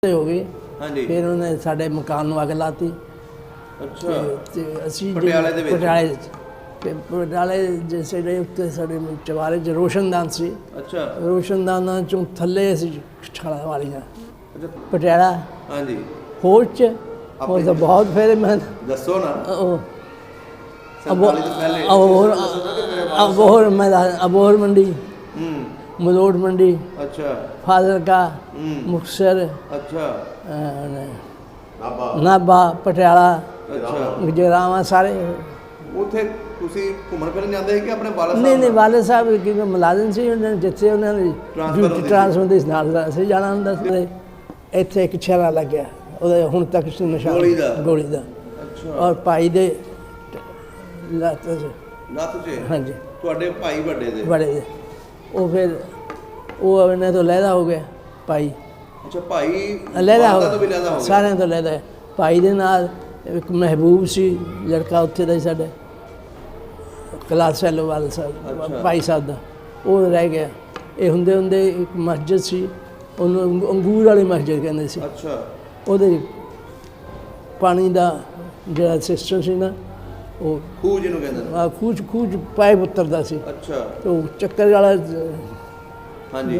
हो गई। हाँ जी। फिर उन्हें साढ़े मकान ਨੂੰ ਅੱਗ ਲਾਤੀ। अच्छा ਤੇ ਅਸੀਂ ਪਟਿਆਲੇ ਦੇ ਵਿੱਚ? ਪਟਿਆਲੇ ਜਿਸੇ ਦੇ ਉੱਤੇ ਸਾਡੇ ਚਵਾਰੇ 'ਚ ਰੋਸ਼ਨਦਾਨ ਸੀ। अच्छा ਰੋਸ਼ਨਦਾਨਾਂ ਚੋਂ ਥੱਲੇ ਅਸੀਂ ਛਾਲਾ ਵਾਲੀਆਂ अच्छा ਪਟਿਆਲਾ हाँ जी ਫੌਜ 'ਚ ਉਹ ਤਾਂ ਬਹੁਤ ਫੇਰੇ ਮੈਂ दसो ना ਉਹ 47 ਤੋਂ ਪਹਿਲੇ अबोहर मैदान अबोहर मंडी हम्म मलोट मंडी अच्छा फाजिलका मुक्तसर अच्छा नाभा पटियाला अच्छा जगरावां सारे ਉੱਥੇ ਤੁਸੀਂ ਘੁੰਮਣ ਫਿਰਨ ਜਾਂਦੇ ਸੀ ਕਿ ਆਪਣੇ ਵਾਲਾ ਸਾਹਿਬ नहीं वाले साहब क्योंकि मुलाजिम से उन्होंने जिथे उन्होंने ट्रांसफर ਹੁੰਦੀ ਸੀ ਨਾਲ ਅਸੀਂ ਜਾਣਾ ਹੁੰਦਾ ਸੀ। ਇੱਥੇ ਇੱਕ ਛੇਰਾ ਲੱਗਿਆ ਉਹਦਾ ਹੁਣ ਤੱਕ ਨਿਸ਼ਾਨ ਗੋਲੀ ਦਾ ਅੱਛਾ ਔਰ ਭਾਈ ਦੇ ਲੱਤ 'ਚ ਲੱਤ 'ਚ ਹਾਂਜੀ ਤੁਹਾਡੇ ਭਾਈ ਵੱਡੇ ਦੇ ਬੜੇ ਦੇ। ਉਹ ਫਿਰ ਉਹ ਇਹਨਾਂ ਤੋਂ ਲਹਿਦਾ ਹੋ ਗਿਆ ਭਾਈ ਅੱਛਾ ਭਾਈ ਲਹਿਦਾ ਵਾਲਾ ਤੋਂ ਵੀ ਲਹਿਦਾ ਹੋ ਗਿਆ ਸਾਰਿਆਂ ਤੋਂ ਲਹਿਦਾ ਭਾਈ ਦੇ ਨਾਲ ਇੱਕ ਮਹਿਬੂਬ ਸੀ ਲੜਕਾ ਉੱਥੇ ਦਾ ਹੀ ਸਾਡੇ ਕਲਾਸ ਫੈਲੋ ਵਾਲਾ ਸਾਹਿਬ ਭਾਈ ਸਾਹਿਬ ਦਾ ਉਹ ਰਹਿ ਗਿਆ। ਇਹ ਹੁੰਦੇ ਹੁੰਦੇ ਇੱਕ ਮਸਜਿਦ ਸੀ ਉਹਨੂੰ ਅੰਗੂਰ ਵਾਲੀ ਮਸਜਿਦ ਕਹਿੰਦੇ ਸੀ। ਅੱਛਾ ਉਹਦੇ ਪਾਣੀ ਦਾ ਜਿਹੜਾ ਸਿਸਟਮ ਸੀ ਨਾ ਉਹ ਖੂਹ ਜਿਹਨੂੰ ਕਹਿੰਦੇ ਨੇ ਖੂਜ ਪਾਈਪ ਉਤਰਦਾ ਸੀ। ਅੱਛਾ ਤੇ ਉਹ ਚੱਕਰ ਵਾਲਾ ਹਾਂਜੀ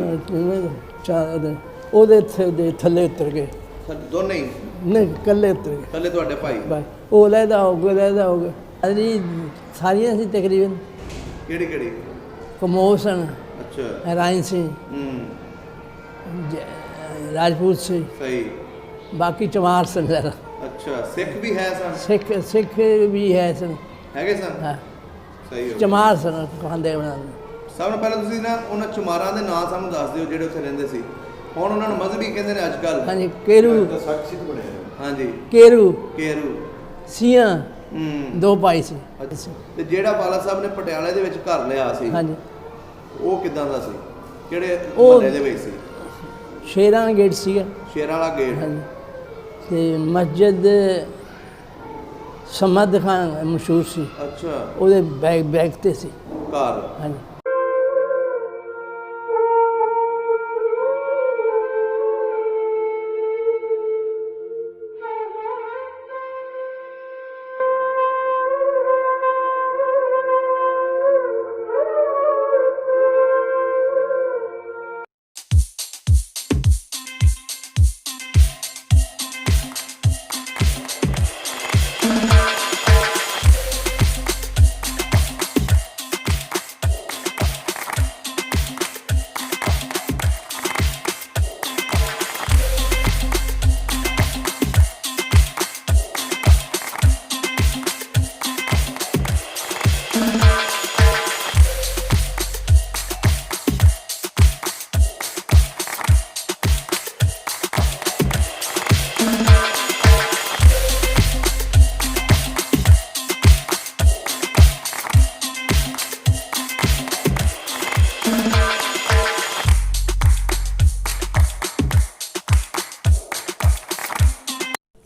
ਉਹਦੇ ਥੱਲੇ ਉਤਰ ਗਏ। ਦੋਨੇ ਹੀ ਨਹੀਂ ਇਕੱਲੇ ਉਤਰ ਗਏ। ਥੱਲੇ ਤੁਹਾਡੇ ਭਾਈ ਬਸ ਉਹ ਲਹਿਦਾ ਹੋ ਗਿਆ ਅਜੀ ਸਾਰੀਆਂ ਸੀ ਤਕਰੀਬਨ ਕਿਹੜੀ ਕਿਹੜੀ ਕਮੋਸਨ ਅੱਛਾ ਰਾਇਨ ਸਿੰਘ ਰਾਜਪੂਤ ਸੀ ਸਹੀ ਬਾਕੀ ਚਮਾਰ ਸਨ ਜ਼ਰਾ ਅੱਛਾ ਸਿੱਖ ਵੀ ਹੈ ਸਨ ਸਿੱਖ ਵੀ ਹੈ ਸਨ ਹੈਗੇ ਸਨ ਹਾਂ ਸਹੀ ਹੋ ਚਮਾਰ ਸਨ ਖਾਂਦੇ ਬਣਾਉਂਦੇ। ਸਭ ਤੋਂ ਪਹਿਲਾਂ ਤੁਸੀਂ ਨਾ ਉਹਨਾਂ ਚਮਾਰਾਂ ਦੇ ਨਾਂ ਸਾਨੂੰ ਦੱਸ ਦਿਓ ਜਿਹੜੇ ਉੱਥੇ ਰਹਿੰਦੇ ਸੀ। ਹੁਣ ਉਹਨਾਂ ਨੂੰ ਮਜ਼ਹਬੀ ਕਹਿੰਦੇ ਨੇ ਅੱਜ ਕੱਲ ਹਾਂਜੀ ਕੇਰੂ ਹਾਂਜੀ ਕੇਰੂ ਕੇਰੂ ਸੀਆਂ ਦੋ ਭਾਈ ਸੀ। ਤੇ ਜਿਹੜਾ ਬਾਲਾ ਸਾਹਿਬ ਨੇ ਪਟਿਆਲੇ ਦੇ ਵਿੱਚ ਘਰ ਲਿਆ ਸੀ ਹਾਂਜੀ ਉਹ ਕਿਦਾਂ ਦਾ ਸੀ ਕਿਹੜੇ ਉਹ ਮਹੱਲੇ ਦੇ ਵਿੱਚ ਸੀ? ਸ਼ੇਰਾਂ ਦਾ ਗੇਟ ਸੀਗਾ। ਸ਼ੇਰਾਂ ਵਾਲਾ ਗੇਟ ਹਾਂਜੀ ਤੇ ਮਸਜਿਦ ਸਮਦ ਖਾਨ ਮਸ਼ਹੂਰ ਸੀ ਅੱਛਾ ਉਹਦੇ ਬੈਗ ਤੇ ਸੀ ਘਰ ਹਾਂਜੀ।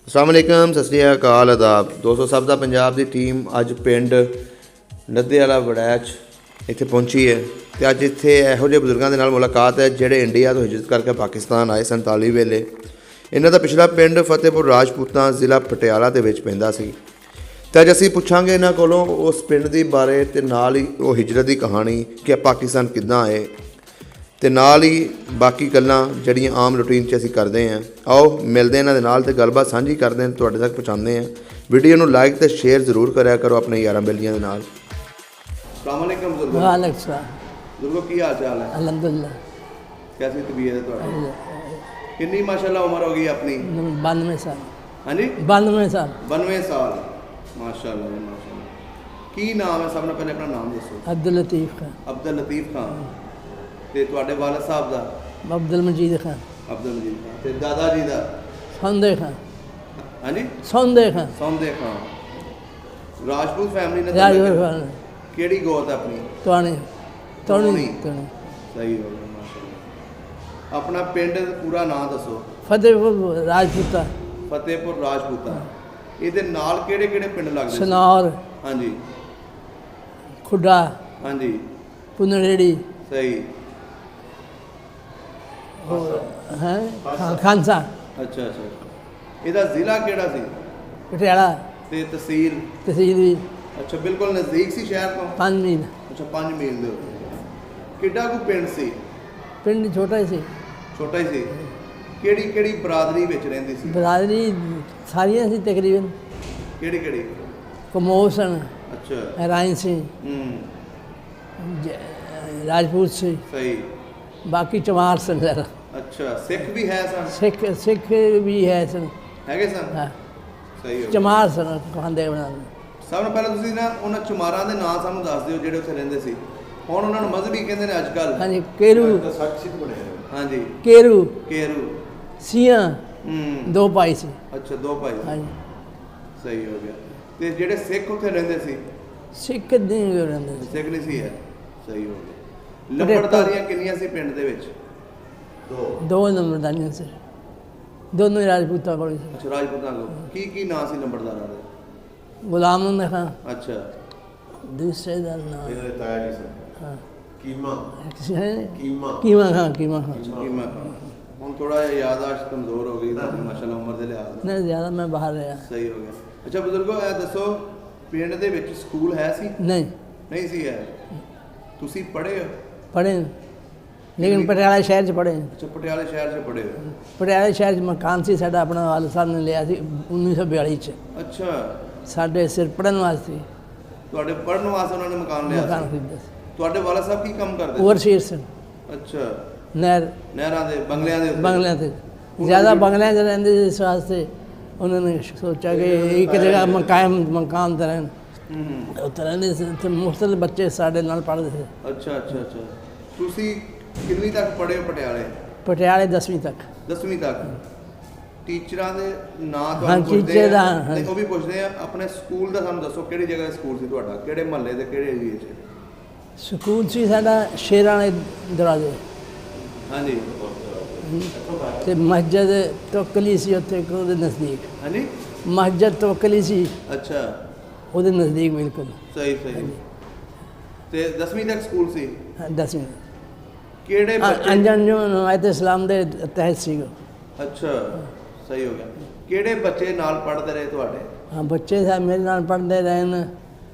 अस्सलाम वालेकुम सत श्री अकाल आदाब दोस्तों सब दा पंजाब दी टीम अज पिंड नद्दे वाला वड़ैच इत्थे पहुंची है तो अज इत्थे इहो ਜਿਹੇ ਬਜ਼ੁਰਗਾਂ ਦੇ ਨਾਲ ਮੁਲਾਕਾਤ है ਜਿਹੜੇ इंडिया तो हिजरत करके पाकिस्तान आए 47 ਵੇਲੇ। ਇਹਨਾਂ ਦਾ ਪਿਛਲਾ ਪਿੰਡ ਫਤਿਹਪੁਰ ਰਾਜਪੂਤਾਂ ਜ਼ਿਲ੍ਹਾ ਪਟਿਆਲਾ ਦੇ ਵਿੱਚ ਪੈਂਦਾ ਸੀ। ਤੇ ਅੱਜ ਅਸੀਂ ਪੁੱਛਾਂਗੇ ਇਹਨਾਂ ਕੋਲੋਂ ਉਸ ਪਿੰਡ ਦੀ ਬਾਰੇ ਤੇ ਨਾਲ ਹੀ ਉਹ ਹਿਜਰਤ ਦੀ ਕਹਾਣੀ ਕਿ ਪਾਕਿਸਤਾਨ ਕਿੱਦਾਂ ਆਏ ਤੇ ਨਾਲ ਹੀ ਬਾਕੀ ਗੱਲਾਂ ਜਿਹੜੀਆਂ ਆਮ ਰੂਟੀਨ 'ਚ ਅਸੀਂ ਕਰਦੇ ਹਾਂ। ਆਓ ਮਿਲਦੇ ਇਹਨਾਂ ਦੇ ਨਾਲ ਤੇ ਗੱਲਬਾਤ ਸਾਂਝੀ ਕਰਦੇ ਹਾਂ, ਤੁਹਾਡੇ ਤੱਕ ਪਹੁੰਚਾਉਂਦੇ ਹਾਂ। ਵੀਡੀਓ ਨੂੰ ਲਾਈਕ ਤੇ ਸ਼ੇਅਰ ਜ਼ਰੂਰ ਕਰਿਆ ਕਰੋ ਆਪਣੇ ਯਾਰਾਂ ਬੇਲੀਆਂ ਦੇ ਨਾਲ। अस्सलाम वालेकुम बुजुर्गो। वालेकुम सलाम। बुजुर्गो की हाल चाल है? अल्हम्दुलिल्लाह। कैसी तबीयत है ਤੁਹਾਡੀ? कितनी माशाल्लाह उम्र हो गई अपनी? 92 साल। हाँ जी 92 साल। 92 साल माशाल्लाह माशाल्लाह। की नाम है सब ने पहले अपना नाम दसो। अब्दुल लतीफ खान। अब्दुल लतीफ खान ते ਤੁਹਾਡੇ ਵਾਲਿਦ ਸਾਹਿਬ ਦਾ? अब्दुल मजीद खान। अब्दुल मजीद खान ते दादा जी ਦਾ? सौंदे खान। हाँ जी सौंदे खान। सौंदे खान। राजपूत फैमिली ने राजपूत खान ਕਿਹੜੀ ਗੋਤ ਹੈ ਆਪਣੀ? तोणी तोणी। तोणी। ਸਹੀ ਹੋ ਗਿਆ ਮਾਸ਼ਾਅੱਲਾ। ਆਪਣਾ ਪਿੰਡ ਪੂਰਾ ਨਾਮ ਦੱਸੋ। फतेहपुर राजपूता। ਫਤਿਹਪੁਰ ਰਾਜਪੂਤਾ। ਇਹਦੇ ਨਾਲ ਕਿਹੜੇ ਕਿਹੜੇ ਪਿੰਡ ਲੱਗਦੇ? सनौर। ਹਾਂਜੀ खुडा। ਹਾਂਜੀ पुनरेड़ी। सही हैं खानसा। ਅੱਛਾ ਅੱਛਾ। ਇਹਦਾ ਜ਼ਿਲ੍ਹਾ ਕਿਹੜਾ ਸੀ ਪਟਿਆਲਾ ਤੇ ਤਹਿਸੀਲ? ਤਹਿਸੀਲ ਵੀ ਅੱਛਾ, ਬਿਲਕੁਲ ਨਜ਼ਦੀਕ ਸੀ ਸ਼ਹਿਰ ਤੋਂ? 5 ਮੀਲ। ਅੱਛਾ, 5 ਮੀਲ ਦੇ ਉੱਤੇ। ਕਿੱਡਾ ਕੁ ਪਿੰਡ ਸੀ? ਪਿੰਡ ਛੋਟਾ ਹੀ ਸੀ। ਛੋਟਾ ਹੀ ਸੀ। ਕਿਹੜੀ ਕਿਹੜੀ ਬਰਾਦਰੀ ਵਿੱਚ ਰਹਿੰਦੀ ਸੀ? ਬਰਾਦਰੀ ਸਾਰੀਆਂ ਸੀ ਤਕਰੀਬਨ। ਕਿਹੜੀ ਕਿਹੜੀ? ਕਮੋਰ ਸਨ, ਅੱਛਾ। ਰਾਇਨ ਸਿੰਘ, ਰਾਜਪੂਤ ਸੀ, ਸਹੀ। ਬਾਕੀ ਚਮਾਰ ਸਨ ਜ਼ਿਆਦਾ। ਅੱਛਾ, ਸਿੱਖ ਵੀ ਹੈ ਸਨ? ਸਿੱਖ ਵੀ ਹੈ ਸਨ। ਹੈਗੇ ਸਨ? ਹਾਂ, ਸਹੀ ਹੋ ਗਿਆ। ਚਮਾਰ ਸਨ ਖਾਂਦੇ ਬਣਾਉਂਦੇ। ਸਭ ਤੋਂ ਪਹਿਲਾਂ ਤੁਸੀਂ ਨਾ ਉਹਨਾਂ ਚਮਾਰਾਂ ਦੇ ਨਾਂ ਸਾਨੂੰ ਦੱਸ ਦਿਓ ਜਿਹੜੇ ਉੱਥੇ ਰਹਿੰਦੇ ਸੀ। ਹੁਣ ਉਹਨਾਂ ਨੂੰ ਮਜ਼ਹਬੀ ਕਹਿੰਦੇ ਨੇ ਅੱਜ ਕੱਲ੍ਹ। ਹਾਂਜੀ, ਕੇਰੂ। ਹਾਂਜੀ, ਕੇਰੂ, ਕੇਰੂ। ਸੀਆਂ, 2 ਭਾਈ ਸੀ। ਅੱਛਾ, 2 ਭਾਈ ਸੀ। ਹਾਂਜੀ। ਸਹੀ ਹੋ ਗਿਆ। ਤੇ ਜਿਹੜੇ ਸਿੱਖ ਉੱਥੇ ਰਹਿੰਦੇ ਸੀ? ਸਿੱਖ ਨਹੀਂ ਰਹਿੰਦੇ ਸੀ। ਸਿੱਖ ਨਹੀਂ ਸੀ ਹੈ। ਸਹੀ ਹੋ ਗਿਆ। ਲੰਬੜਦਾਰੀਆਂ ਕਿੰਨੀਆਂ ਸੀ ਪਿੰਡ ਦੇ ਵਿੱਚ? 2 ਨੰਬਰਦਾਰੀਆਂ ਸੀ, ਦੋਨੋਂ ਹੀ ਰਾਜਪੂਤਾਂ ਕੋਲ ਸੀ। ਅੱਛਾ, ਰਾਜਪੂਤਾਂ ਕੋਲ। ਕੀ ਕੀ ਨਾਂ ਸੀ ਲੰਬੜਦਾਰਾਂ ਦੇ? ਗੁਲਾਮ ਮੁਹੰਮਦ ਖਾਂ, ਅੱਛਾ। ਦੂਸਰੇ ਦਾ ਨਾਮ ਇਹਦੇ ਤਾਇਆ ਜੀ ਸਨ। ਹਾਂ, ਕੀਮਾ। ਕੀਮਾ ਖਾਂ। ਕੀਮਾ ਖਾਂ। ਹੁਣ ਥੋੜਾ ਜਿਹਾ ਯਾਦਾਸ਼ਤ ਕਮਜ਼ੋਰ ਹੋ ਗਈ ਤੁਹਾਡੀ ਮਾਸ਼ਾਅੱਲਾ ਉਮਰ ਦੇ ਲਿਹਾਜ਼ ਨਾਲ। ਨਹੀਂ ਜ਼ਿਆਦਾ, ਮੈਂ ਬਾਹਰ ਰਿਹਾ। ਸਹੀ ਹੋ ਗਿਆ। ਅੱਛਾ ਬਜ਼ੁਰਗੋ, ਇਹ ਦੱਸੋ ਪਿੰਡ ਦੇ ਵਿੱਚ ਸਕੂਲ ਹੈ ਸੀ? ਨਹੀਂ ਸੀ ਹੈ। ਤੁਸੀਂ ਪੜ੍ਹੇ ਹੋ? ਪੜ੍ਹੇ, ਲੇਕਿਨ ਪਟਿਆਲਾ ਸ਼ਹਿਰ 'ਚ ਪੜ੍ਹੇ। ਅੱਛਾ, ਪਟਿਆਲੇ ਸ਼ਹਿਰ 'ਚ ਪੜ੍ਹੇ ਹੋ। ਪਟਿਆਲੇ ਸ਼ਹਿਰ 'ਚ ਮਕਾਨ ਸੀ ਸਾਡਾ ਆਪਣਾ, ਵਾਲਦ ਸਾਹਿਬ ਨੇ ਲਿਆ ਸੀ 1942 'ਚ। ਅੱਛਾ, ਸਾਡੇ ਸਿਰ ਪੜ੍ਹਨ ਵਾਸਤੇ ਤੁਹਾਡੇ ਪੜ੍ਹਨ ਵਾਸਤੇ ਉਹਨਾਂ ਨੇ ਮਕਾਨ ਲਿਆ ਮਕਾਨ ਸੀ? ਖਰੀਦਿਆ ਸੀ। ਤੁਹਾਡੇ ਵਾਲਦ ਸਾਹਿਬ ਕੀ ਕੰਮ ਕਰਦੇ ਸੀ? ਓਵਰਸੀਅਰ ਸਨ। ਅੱਛਾ, ਨਹਿਰਾਂ ਦੇ ਬੰਗਲਿਆਂ ਦੇ ਉੱਤੇ? ਬੰਗਲਿਆਂ ਤੇ ਜ਼ਿਆਦਾ ਬੰਗਲਿਆਂ 'ਚ ਰਹਿੰਦੇ ਸੀ। ਇਸ ਵਾਸਤੇ ਉਹਨਾਂ ਨੇ ਸੋਚਿਆ ਕਿ ਇੱਕ ਜਗ੍ਹਾ ਮਕਾਨ ਤੇ ਰਹਿਣ। ਉੱਥੇ ਰਹਿੰਦੇ ਸੀ। ਉੱਥੇ ਮੁਖਤਲਿਫ ਬੱਚੇ ਸਾਡੇ ਨਾਲ ਪੜ੍ਹਦੇ ਸੀ। ਅੱਛਾ ਅੱਛਾ ਅੱਛਾ। ਤੁਸੀਂ ਕਿੰਨਵੀਂ ਤੱਕ ਪੜ੍ਹੇ ਹੋ ਪਟਿਆਲੇ? ਪਟਿਆਲੇ 10ਵੀਂ ਤੱਕ। 10ਵੀਂ ਤੱਕ। ਟੀਚਰਾਂ ਦੇ ਨਾਂ ਹਾਂ, ਤੁਹਾਨੂੰ ਪੁੱਛਦੇ ਟੀਚਰ ਦਾ, ਆ? ਹਾਂ। ਨਹੀਂ, ਉਹ ਵੀ ਪੁੱਛਦੇ ਆ। ਆਪਣੇ ਸਕੂਲ ਦਾ ਸਾਨੂੰ ਦੱਸੋ, ਕਿਹੜੀ ਜਗ੍ਹਾ ਸਕੂਲ ਸੀ ਤੁਹਾਡਾ? ਕਿਹੜੇ ਮਹੱਲੇ ਦੇ ਕਿਹੜੇ ਏਰੀਏ 'ਚ? ਸਕੂਲ ਸੀ ਸਾਡਾ ਸ਼ੇਰਾਂ ਵਾਲੇ ਦਰਵਾਜ਼ੇ, ਹਾਂਜੀ। ਤੇ ਮਸਜਿਦ ਤੋਕਲੀ ਸੀ ਉੱਥੇ ਉਹਦੇ ਨਜ਼ਦੀਕ। ਹਾਂਜੀ, ਮਸਜਿਦ ਤੋਕਲੀ ਸੀ ਅੱਛਾ। ਉਹਦੇ ਨਜ਼ਦੀਕ ਬਿਲਕੁਲ। ਸਹੀ ਸਹੀ। ਤੇ 10ਵੀਂ ਤੱਕ ਸਕੂਲ ਸੀ? 10ਵੀਂ। ਕਿਹੜੇ ਬੱਚੇ? ਅੰਜਨ ਜੋ ਨਵਾਇਤ ਇਸਲਾਮ ਦੇ ਤਹਿਤ ਸੀਗਾ। ਅੱਛਾ, ਸਹੀ ਹੋ ਗਿਆ। ਕਿਹੜੇ ਬੱਚੇ ਨਾਲ ਪੜ੍ਹਦੇ ਰਹੇ ਤੁਹਾਡੇ? ਹਾਂ, ਬੱਚੇ ਸਾਹਿਬ ਮੇਰੇ ਨਾਲ ਪੜ੍ਹਦੇ ਰਹੇ ਨੇ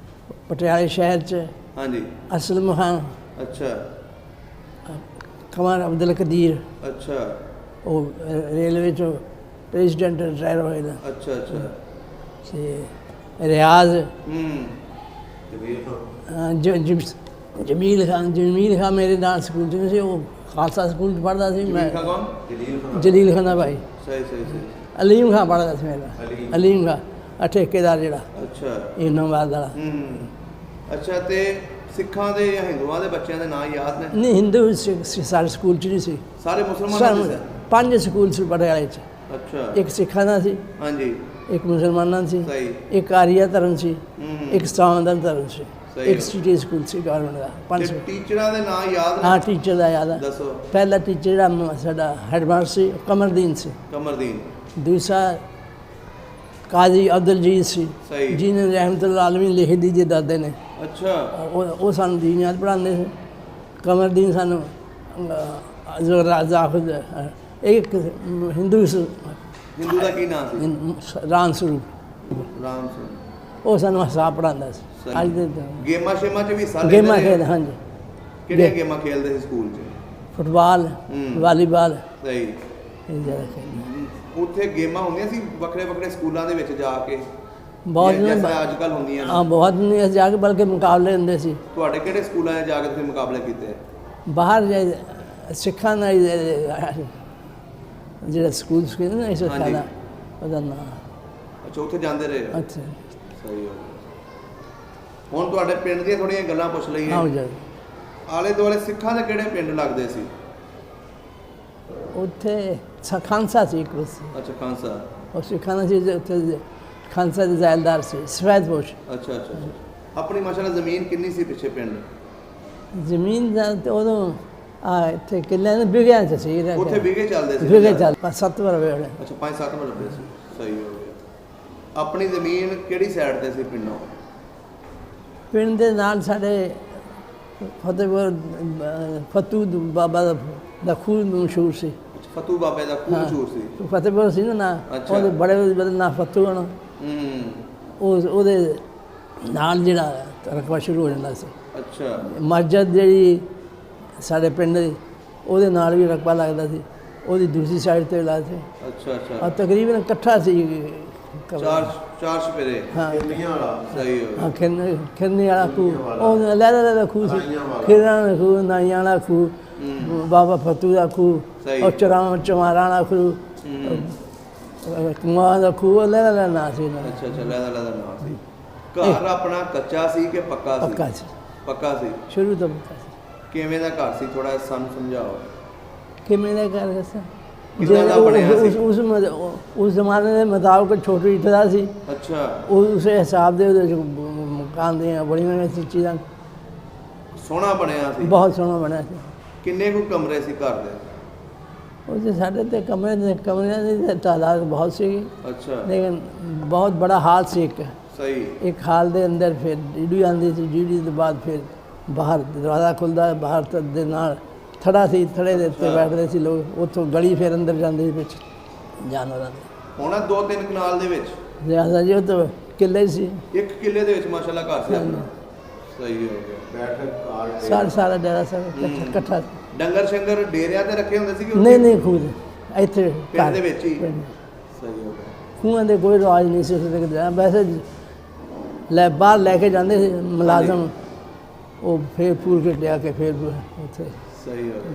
ਪਟਿਆਲੇ ਸ਼ਹਿਰ 'ਚ। ਹਾਂਜੀ। ਅਸਲਮ ਖਾਨ, ਅੱਛਾ ਕਮਰ ਅਬਦੁਲ ਕਦੀਰ, ਅੱਛਾ ਉਹ ਰੇਲਵੇ 'ਚੋਂ ਪ੍ਰੈਜ਼ੀਡੈਂਟ ਰਿਟਾਇਰ ਹੋਏ ਨੇ। ਅੱਛਾ ਅੱਛਾ। ਤੇ ਰਿਆਜ਼, ਜਮੀਲ ਖਾਨ ਮੇਰੇ ਨਾਲ ਸਕੂਲ 'ਚ ਨਹੀਂ ਸੀ, ਉਹ ਖਾਲਸਾ ਸਕੂਲ 'ਚ ਪੜ੍ਹਦਾ ਸੀ। ਮੈਂ ਜਲੀਲ ਖਾਨ ਦਾ ਭਾਈ। ਸਹੀ ਸਹੀ ਸਹੀ। ਅਲੀਮ ਖਾਨ ਪੜ੍ਹਦਾ ਸੀ ਮੇਰਾ। ਅਲੀਮ ਖਾਨ ਠੇਕੇਦਾਰ ਜਿਹੜਾ ਅੱਛਾ ਇਨਾਮਾਬਾਦ ਵਾਲਾ। ਅੱਛਾ, ਤੇ ਸਿੱਖਾਂ ਦੇ ਜਾਂ ਹਿੰਦੂਆਂ ਦੇ ਬੱਚਿਆਂ ਦੇ ਨਾਂ ਯਾਦ ਨੇ? ਨਹੀਂ, ਹਿੰਦੂ ਸਾਡੇ ਸਕੂਲ 'ਚ ਨਹੀਂ ਸੀ। ਸਾਰੇ ਮੁਸਲਮਾਨਾਂ ਦੇ? 5 ਸਕੂਲ ਸੀ ਪਟਿਆਲੇ 'ਚ। ਅੱਛਾ। ਇੱਕ ਸਿੱਖਾਂ ਦਾ ਸੀ, ਹਾਂਜੀ, ਇੱਕ ਮੁਸਲਮਾਨਾਂ ਸੀ, ਸਹੀ। ਇੱਕ ਆਰੀਆ ਧਰਮ ਸੀ, ਇੱਕ ਸਤਾਵੰਦਰ ਧਰਮ ਸੀ, ਸਹੀ। ਇੱਕ ਸਿਟੀ ਸਕੂਲ ਸੀ ਗਵਰਨਮੈਂਟ ਦਾ। 5 ਟੀਚਰਾਂ ਦੇ ਨਾਂ ਯਾਦ ਨੇ? ਹਾਂ, ਟੀਚਰ ਦਾ ਯਾਦ ਹੈ। ਦੱਸੋ। ਪਹਿਲਾ ਟੀਚਰ ਜਿਹੜਾ ਸਾਡਾ ਹੈਡਮਾਸਟਰ ਸੀ ਕਮਰਦੀਨ ਸੀ। ਕਮਰਦੀਨ। ਦੂਸਰਾ ਕਾਜ਼ੀ ਅਬਦੁਲਜੀਤ ਸੀ, ਸਹੀ। ਜਿਹਨੇ ਰਹਿਮਤੁल्लाह ਆਲਮੀਨ ਲਿਖ ਦੀ ਜੇ ਦਾਦੇ ਨੇ। ਅੱਛਾ। ਉਹ ਸਾਨੂੰ ਦੀਨਿਆਤ ਪੜ੍ਹਾਉਂਦੇ ਸੀ। ਕਮਰਦੀਨ ਸਾਨੂੰ ਇੱਕ ਹਿੰਦੂ ਦਾ ਕੀ ਨਾਮ ਸੀ? ਰਾਮ ਸਰੂਪ। ਰਾਮ ਸਿੰਘ। ਉਹ ਸਾਨੂੰ ਹਿਸਾਬ ਪੜ੍ਹਾਉਂਦਾ ਸੀ। ਅੱਜ ਦੇ ਗੇਮਾਂ ਸ਼ੇਮਾਂ 'ਚ ਵੀ ਹਿੱਸਾ ਲੈਂਦੇ ਗੇਮਾਂ ਰਹੇ? ਖੇਡ, ਹਾਂਜੀ। ਕਿਹੜੀਆਂ ਗੇਮਾਂ ਖੇਡਦੇ ਸੀ ਸਕੂਲ 'ਚ? ਫੁੱਟਬਾਲ, ਵਾਲੀਬਾਲ, ਸਹੀ। ਇਹ ਜ਼ਿਆਦਾ ਖੇਡਦੇ। ਉੱਥੇ ਗੇਮਾਂ ਹੁੰਦੀਆਂ ਸੀ ਵੱਖਰੇ ਵੱਖਰੇ ਸਕੂਲਾਂ ਦੇ ਵਿੱਚ ਜਾ ਕੇ? ਬਹੁਤ ਜਿਵੇਂ ਅੱਜ ਕੱਲ੍ਹ ਹੁੰਦੀਆਂ ਨੇ? ਹਾਂ, ਬਹੁਤ ਨਹੀਂ ਜਾ ਕੇ, ਬਲਕਿ ਮੁਕਾਬਲੇ ਹੁੰਦੇ ਸੀ। ਤੁਹਾਡੇ ਕਿਹੜੇ ਸਕੂਲਾਂ 'ਚ ਜਾ ਕੇ ਤੁਸੀਂ ਮੁਕਾਬਲੇ ਕੀਤੇ? ਬਾਹਰ ਸਿੱਖਾਂ ਦਾ ਜਿਹੜਾ ਸਕੂਲ ਸੀ ਨਾ ਇਸ ਦਾ ਉਹਦਾ ਨਾਮ। ਅੱਛਾ, ਉੱਥੇ ਜਾਂਦੇ ਰਹੇ? ਅੱਛਾ, ਸਹੀ ਹੋ ਗਿਆ। ਹੁਣ ਤੁਹਾਡੇ ਪਿੰਡ ਦੀਆਂ ਥੋੜ੍ਹੀਆਂ ਗੱਲਾਂ ਪੁੱਛ ਲਈਏ। ਆਓ ਜੀ। ਆਲੇ ਦੁਆਲੇ ਸਿੱਖਾਂ ਦੇ ਕਿਹੜੇ ਪਿੰਡ ਲੱਗਦੇ ਸੀ? ਉੱਥੇ ਖਾਂਸਾ ਸੀ ਇੱਕ ਬਸ। ਅੱਛਾ, ਖਾਂਸਾ। ਉਹ ਸਿੱਖਾਂ ਦਾ ਸੀ ਉੱਥੇ। ਖਾਂਸਾ ਦੇ ਜ਼ਾਇਲਦਾਰ ਸੀ ਸਫੈਦਪੋਸ਼। ਅੱਛਾ ਅੱਛਾ। ਆਪਣੀ ਮਾਸ਼ਾਅੱਲਾ ਜ਼ਮੀਨ ਕਿੰਨੀ ਸੀ ਪਿੱਛੇ ਪਿੰਡ? ਜ਼ਮੀਨ ਦਾ ਤੇ ਉਦੋਂ ਇੱਥੇ ਕਿੱਲਿਆਂ ਦੇ ਵਿਘਿਆਂ 'ਚ ਸੀ। ਉੱਥੇ ਵਿਘੇ ਚੱਲਦੇ ਸੀ? ਵਿਘੇ ਚੱਲ 7 ਵਾਰ ਹੋਏ। ਅੱਛਾ, 5-7 ਮਰਬੇ ਸੀ। ਸਹੀ ਹੋ ਗਿਆ। ਆਪਣੀ ਜ਼ਮੀਨ ਕਿਹੜੀ ਸਾਈਡ ਤੇ ਸੀ ਪਿੰਡੋਂ? ਪਿੰਡ ਦੇ ਨਾਲ ਸਾਡੇ ਫਤਿਹਪੁਰ ਫਤੂ ਬਾਬਾ ਦਾ ਖੂਹ ਮਸ਼ਹੂਰ ਸੀ। ਫਤੂ ਬਾਬੇ ਦਾ ਖੂਹ ਮਸ਼ਹੂਰ ਸੀ। ਫਤਿਹਪੁਰ ਸੀ ਨਾ ਨਾਂ, ਅੱਛਾ। ਉਹਦੇ ਬੜੇ ਬੜੇ ਨਾਂ ਫਤੂ ਹਨ। ਉਹਦੇ ਨਾਲ ਜਿਹੜਾ ਰਕਬਾ ਸ਼ੁਰੂ ਹੋ ਜਾਂਦਾ ਸੀ। ਅੱਛਾ। ਮਸਜਿਦ ਜਿਹੜੀ ਸਾਡੇ ਪਿੰਡ ਦੀ, ਉਹਦੇ ਨਾਲ ਵੀ ਰਕਬਾ ਲੱਗਦਾ ਸੀ, ਉਹਦੀ ਦੂਸਰੀ ਸਾਈਡ ਤੇ ਲੱਗਦਾ ਸੀ। ਅੱਛਾ ਅੱਛਾ। ਔਰ ਤਕਰੀਬਨ ਇਕੱਠਾ ਸੀ। ਚਾਰ ਸਪੇਰੇ ਹਾਂ ਖਿਰਨੀਆਂ ਵਾਲਾ। ਸਹੀ ਹੋ ਗਿਆ। ਹਾਂ ਖਿਰਨੀ ਵਾਲਾ ਖੂਹ, ਉਹ ਲਹਿਦਾ ਖੂਹ ਸੀ। ਖਿਰਾਂ ਵਾਲਾ ਖੂਹ, ਨਾਈਆਂ ਵਾਲਾ ਖੂਹ, ਬਾਬਾ ਫਤੂ ਦਾ ਖੂਹ, ਸਹੀ। ਉਹ ਚਮਾਰਾਂ ਵਾਲਾ ਖੂਹ, ਕੁਮਾਂ ਦਾ ਖੂਹ, ਲਹਿਦਾ ਨਾਂ ਸੀ ਇਹਨਾਂ ਦਾ। ਅੱਛਾ ਅੱਛਾ। ਲਹਿਦਾ ਨਾਂ ਸੀ। ਘਰ ਆਪਣਾ ਕੱਚਾ ਸੀ ਕਿ ਪੱਕਾ ਸੀ? ਪੱਕਾ ਸੀ। ਪੱਕਾ ਸੀ ਸ਼ੁਰੂ ਤੋਂ ਪੱਕਾ ਸੀ। ਕਿਵੇਂ ਦਾ ਘਰ ਸੀ, ਥੋੜਾ ਸਾਨੂੰ ਸਮਝਾਓ। ਕਿਵੇਂ ਦਾ ਘਰ ਦੱਸਾਂ? ਕਿੱਦਾਂ ਦਾ ਬਣਿਆ ਸੀ? ਉਸ ਜ਼ਮਾਨੇ ਦੇ ਮੁਤਾਬਕ ਛੋਟੀ ਇੱਟ ਦਾ ਸੀ। ਅੱਛਾ। ਉਸੇ ਹਿਸਾਬ ਦੇ ਉਹਦੇ ਮਕਾਨ ਦੀਆਂ ਬੜੀਆਂ ਚੀਜ਼ਾਂ। ਸੋਹਣਾ ਬਣਿਆ ਸੀ। ਬਹੁਤ ਸੋਹਣਾ ਬਣਿਆ ਸੀ। ਕਿੰਨੇ ਕੁ ਕਮਰੇ ਸੀ ਘਰ ਦੇ? ਉਹਦੇ ਸਾਡੇ ਤੇ ਕਮਰਿਆਂ ਦੀ ਤਾਦਾਦ ਬਹੁਤ ਸੀ, ਅੱਛਾ। ਲੇਕਿਨ ਬਹੁਤ ਬੜਾ ਹਾਲ ਸੀ। ਸਹੀ। ਇੱਕ ਹਾਲ ਦੇ ਅੰਦਰ ਫਿਰ ਡੀਡੀ ਆਉਂਦੀ ਸੀ, ਡੀਡੀ ਤੋਂ ਬਾਅਦ ਫਿਰ ਬਾਹਰ ਦਰਵਾਜ਼ਾ ਖੁੱਲ੍ਹਦਾ, ਬਾਹਰ ਦੇ ਨਾਲ ਥੜਾ ਸੀ, ਥੜੇ ਦੇ ਉੱਤੇ ਬੈਠਦੇ ਸੀ ਲੋਕ, ਉੱਥੋਂ ਗਲੀ ਫਿਰ ਅੰਦਰ ਜਾਂਦੀ ਸੀ ਵਿੱਚ ਜਾਨਵਰਾਂ ਦੇ। ਹੁਣ 2-3 ਕਨਾਲ ਦੇ ਵਿੱਚ ਜ਼ਿਆਦਾ ਜੀ ਉਹ ਤਾਂ ਕਿੱਲੇ ਸੀ। ਇੱਕ ਕਿੱਲੇ ਦੇ ਵਿੱਚ ਮਾਸ਼ਾਅੱਲਾ ਘਰ ਸੀ ਆਪਣਾ। ਸਹੀ ਹੋ ਗਿਆ। ਬੈਠਕ ਸਾਰਾ ਡੇਰਾ ਸਭ ਇਕੱਠਾ ਸੀ। ਡੰਗਰ ਸ਼ੰਗਰ ਡੇਰਿਆਂ ਤੇ ਰੱਖੇ ਹੁੰਦੇ ਸੀ ਕਿ ਨਹੀਂ ਖੂਦ ਇੱਥੇ ਪਿੰਡ ਦੇ ਵਿੱਚ ਹੀ? ਪਿੰਡ। ਸਹੀ ਹੋ ਗਿਆ। ਖੂਹਾਂ ਦੇ ਕੋਈ ਰਿਵਾਜ ਨਹੀਂ ਸੀ ਉੱਥੇ। ਵੈਸੇ ਬਾਹਰ ਲੈ ਕੇ ਜਾਂਦੇ ਸੀ ਮੁਲਾਜ਼ਮ, ਉਹ ਫੇਰ ਪੂਰ ਕੇ ਲਿਆ ਕੇ ਫੇਰ ਉੱਥੇ। ਸਹੀ ਹੋ ਗਿਆ।